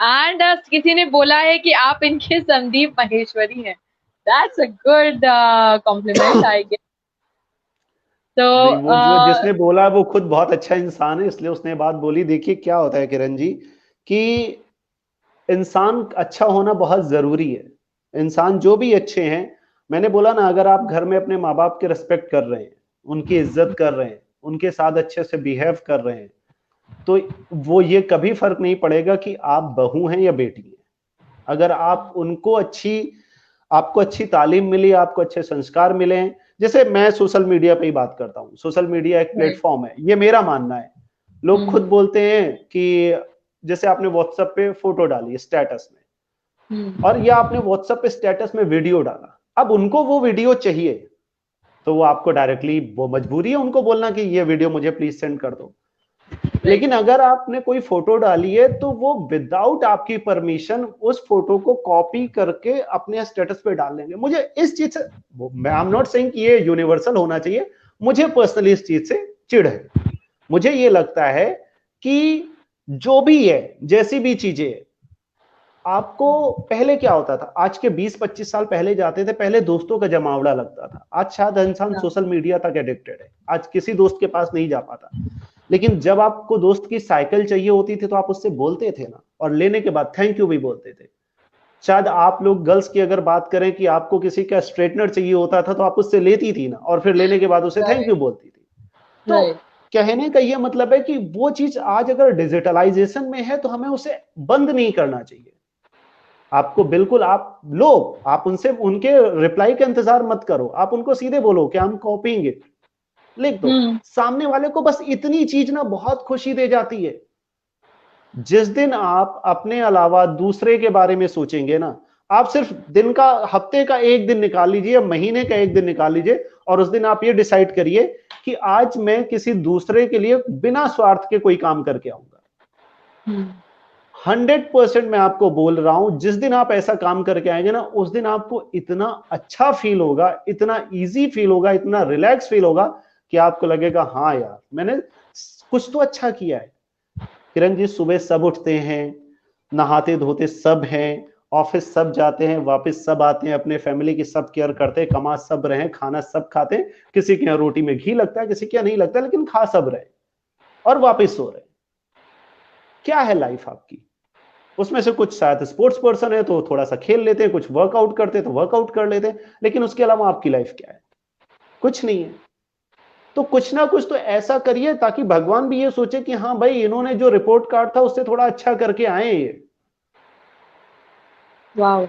एंड किसी ने बोला है कि आप इनके संदीप माहेश्वरी हैं। That's a good compliment I guess. तो नहीं, वो जो जिसने बोला वो खुद बहुत अच्छा इंसान है, इसलिए उसने बात बोली। देखिए क्या होता है किरण जी, कि इंसान अच्छा होना बहुत जरूरी है। इंसान जो भी अच्छे हैं, मैंने बोला ना, अगर आप घर में अपने माँ बाप के रिस्पेक्ट कर रहे हैं, उनकी इज्जत कर रहे हैं, उनके साथ अच्छे से बिहेव कर रहे हैं, तो वो ये कभी फर्क नहीं पड़ेगा कि आप बहू हैं या बेटी हैं। अगर आप उनको आपको अच्छी तालीम मिली, आपको अच्छे संस्कार मिले हैं। जैसे मैं सोशल मीडिया पे ही बात करता हूँ, सोशल मीडिया एक प्लेटफॉर्म है, ये मेरा मानना है। लोग खुद बोलते हैं कि जैसे आपने व्हाट्सएप पे फोटो डाली स्टेटस में, और या आपने व्हाट्सएप पे स्टेटस में वीडियो डाला, अब उनको वो वीडियो चाहिए, तो वो आपको डायरेक्टली, वो मजबूरी है उनको बोलना कि ये वीडियो मुझे प्लीज सेंड कर दो। लेकिन अगर आपने कोई फोटो डाली है, तो वो विदाउट आपकी परमिशन उस फोटो को कॉपी करके अपने स्टेटस पे डाल देंगे। मुझे इस चीज से, मैं आई एम नॉट सेइंग कि ये यूनिवर्सल होना चाहिए, मुझे पर्सनली इस चीज से चिढ़ है। मुझे ये लगता है कि जो भी है, जैसी भी चीजें, आपको पहले क्या होता था, आज के 20-25 साल पहले जाते थे, पहले दोस्तों का जमावड़ा लगता था। आज शायद इंसान सोशल मीडिया तक एडिक्टेड है, आज किसी दोस्त के पास नहीं जा पाता। लेकिन जब आपको दोस्त की साइकिल चाहिए होती थी तो आप उससे बोलते थे ना, और लेने के बाद थैंक यू भी बोलते थे। शायद आप लोग गर्ल्स की अगर बात करें कि आपको किसी का स्ट्रेटनर चाहिए होता था तो आप उससे लेती थी ना, और फिर लेने के बाद उसे थैंक यू बोलती थी। तो कहने का यह मतलब है कि वो चीज आज अगर डिजिटलाइजेशन में है तो हमें उसे बंद नहीं करना चाहिए। आपको बिल्कुल, आप लो, आप उनसे उनके रिप्लाई का इंतजार मत करो, आप उनको सीधे बोलो कि हम कॉपिंग इट, लिख दो। सामने वाले को बस इतनी चीज ना बहुत खुशी दे जाती है। जिस दिन आप अपने अलावा दूसरे के बारे में सोचेंगे ना, आप सिर्फ दिन का, हफ्ते का एक दिन निकाल लीजिए, महीने का एक दिन निकाल लीजिए, और उस दिन आप ये डिसाइड करिए कि आज मैं किसी दूसरे के लिए बिना स्वार्थ के कोई काम करके आऊंगा। 100% मैं आपको बोल रहा हूं, जिस दिन आप ऐसा काम करके आएंगे ना, उस दिन आपको इतना अच्छा फील होगा, इतना इजी फील होगा, इतना रिलैक्स फील होगा कि आपको लगेगा हाँ यार मैंने कुछ तो अच्छा किया है। किरण जी, सुबह सब उठते हैं, नहाते धोते सब हैं, ऑफिस सब जाते हैं, वापस सब आते हैं, अपने फैमिली की सब केयर करते हैं, कमा सब रहे, खाना सब खाते हैं। किसी के यहाँ रोटी में घी लगता है, किसी के यहाँ नहीं लगता, लेकिन खा सब रहे और वापस सो रहे। क्या है लाइफ आपकी? उसमें से कुछ शायद स्पोर्ट्स पर्सन है तो थोड़ा सा खेल लेते हैं, कुछ वर्कआउट करते हैं तो वर्कआउट कर लेते हैं, लेकिन उसके अलावा आपकी लाइफ क्या है? कुछ नहीं है। तो कुछ ना कुछ तो ऐसा करिए ताकि भगवान भी ये सोचे कि हाँ भाई, इन्होंने जो रिपोर्ट कार्ड था उससे थोड़ा अच्छा करके आए ये। Wow,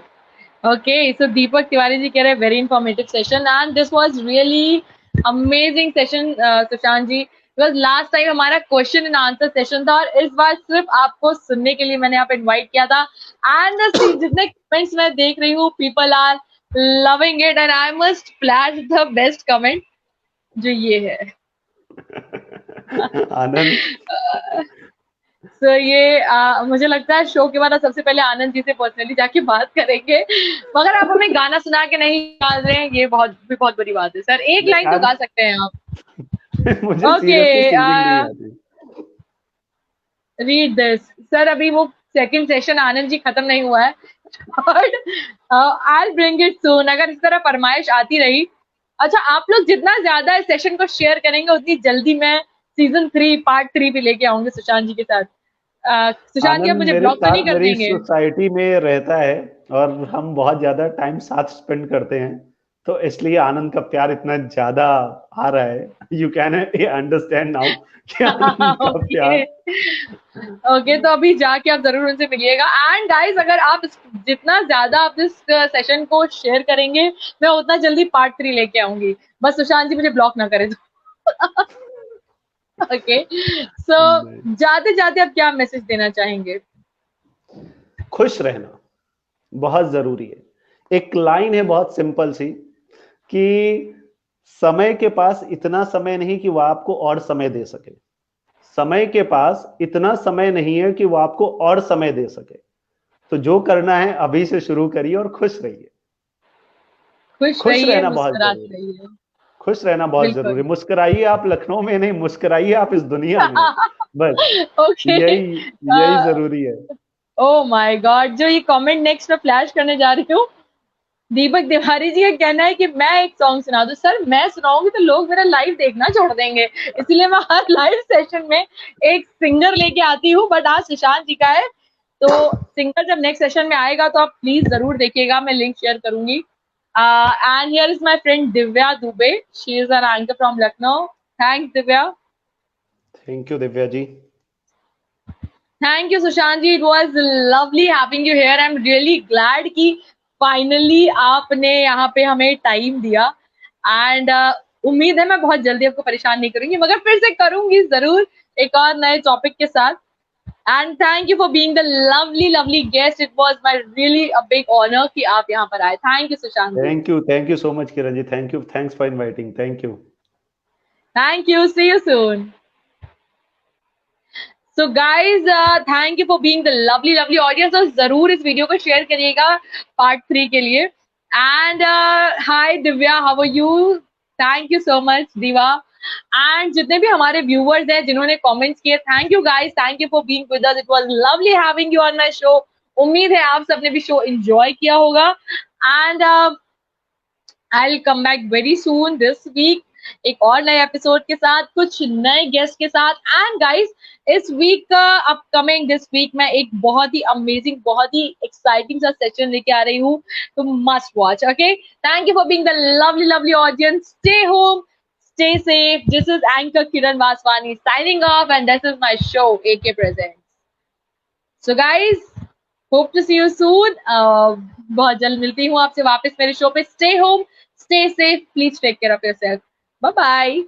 okay. So Deepak Tiwari ji कह रहे हैं very informative session and this was really amazing session Sushant ji. Because last time हमारा क्वेश्चन एंड आंसर सेशन था और इस बार सिर्फ आपको सुनने के लिए मैंने यहाँ पे इन्वाइट किया था। एंड जितने कमेंट्स मैं देख रही हूँ, people are loving it and I must flash the best comment जो ये है। आनंद, तो ये मुझे लगता है शो के बाद सबसे पहले आनंद जी से पर्सनली जाके बात करेंगे। मगर आप हमें गाना सुना के नहीं गा रहे हैं, ये बहुत बड़ी बात है सर। एक लाइन तो गा सकते हैं आप। मुझे सीरियसली सिंगिंग नहीं आती। Read this sir. अभी वो सेकंड सेशन आनंद जी खत्म नहीं हुआ है, but I will bring it सून अगर इस तरह फरमाइश आती रही। अच्छा, आप लोग जितना ज्यादा इस सेशन को शेयर करेंगे उतनी जल्दी मैं सीजन 3 पार्ट 3 भी लेके आऊंगी सुशांत जी के साथ। सुशांत जी, आप आनंद मुझे मेरे ब्लॉक तो नहीं साथ कर मेरी देंगे? सोसाइटी में रहता है और हम बहुत ज्यादा टाइम साथ स्पेंड करते हैं, तो इसलिए आनंद का प्यार इतना ज्यादा आ रहा है। यू कैन अंडरस्टैंड नाउ कि आनंद का प्यार। ओके, तो अभी जाके आप जरूर उनसे मिलिएगा। एंड गाइस, अगर आप जितना ज्यादा आप इस सेशन को शेयर करेंगे, मैं उतना जल्दी पार्ट 3 लेके आऊंगी। बस सुशांत जी मुझे ब्लॉक ना करें तो। ओके, सो जाते जाते आप क्या मैसेज देना चाहेंगे? खुश रहना बहुत जरूरी है। एक लाइन है बहुत सिंपल सी, कि समय के पास इतना समय नहीं कि वह आपको और समय दे सके। समय के पास इतना समय नहीं है कि वो आपको और समय दे सके। तो जो करना है अभी से शुरू करिए और खुश रहिए। खुश खुश रहिए, रहना बहुत मुस्कुराते जरूरी है। रहिए। खुश रहना बहुत बिल्कुल। जरूरी है। मुस्कुराइए आप लखनऊ में नहीं, मुस्कुराइए आप इस दुनिया में। बस ओके। यही यही जरूरी है। ओ माय गॉड, जो ये कमेंट नेक्स्ट में फ्लैश करने जा रही हूँ, दीपक तिवारी जी का कहना है कि मैं एक सॉन्ग सुना दूं। सर मैं सुनाऊंगी तो लोग मेरा लाइव देखना छोड़ देंगे, इसलिए मैं हर लाइव सेशन में एक सिंगर लेके आती हूँ। बट आज सुशांत जी का है, तो सिंगर जब नेक्स्ट सेशन में आएगा तो आप प्लीज जरूर देखिएगा, मैं लिंक शेयर करूंगी। And here is my friend Divya Dubey, she is an anchor from Lucknow. Thanks Divya. Thank you Divya ji. Thank you Sushant ji, it was lovely having you here. I am really glad कि फाइनली आपने यहाँ पे हमें टाइम दिया। एंड उम्मीद है मैं बहुत जल्दी आपको परेशान नहीं करूंगी, मगर फिर से करूंगी जरूर एक और नए टॉपिक के साथ। And thank you for being the lovely lovely guest, it was my really a big honour कि आप यहाँ पर आए। Thank you Sushant ji. Thank you so much Kiran ji. Thank you, thanks for inviting. Thank you. Thank you, see you soon. So guys thank you for being the lovely lovely audience, और जरूर इस वीडियो को शेयर करिएगा पार्ट 3 के लिए। And hi Divya, how are you? Thank you so much Divya. And जितने भी हमारे व्यूअर्स हैं जिन्होंने कमेंट्स किए, thank you guys, thank you for being with us. It was lovely having you on my show. उम्मीद है आप सबने भी शो एंजॉय किया होगा। And I'll come back very soon this week एक और नए एपिसोड के साथ, कुछ नए गेस्ट के साथ। एंड गाइस, इस वीक का अपकमिंग दिस वीक मैं एक बहुत ही अमेजिंग, बहुत ही एक्साइटिंग सा सेशन लेके आ रही हूँ, तो must watch. Okay, thank you for being the lovely lovely audience. Stay home, stay safe. This is anchor Kiran Vaswani signing off, and this is my show AK Presents. So guys, hope to see you soon. बहुत जल्द मिलती हूँ आपसे वापस मेरे शो पे। Stay home, stay safe, please take care of yourself. Bye bye.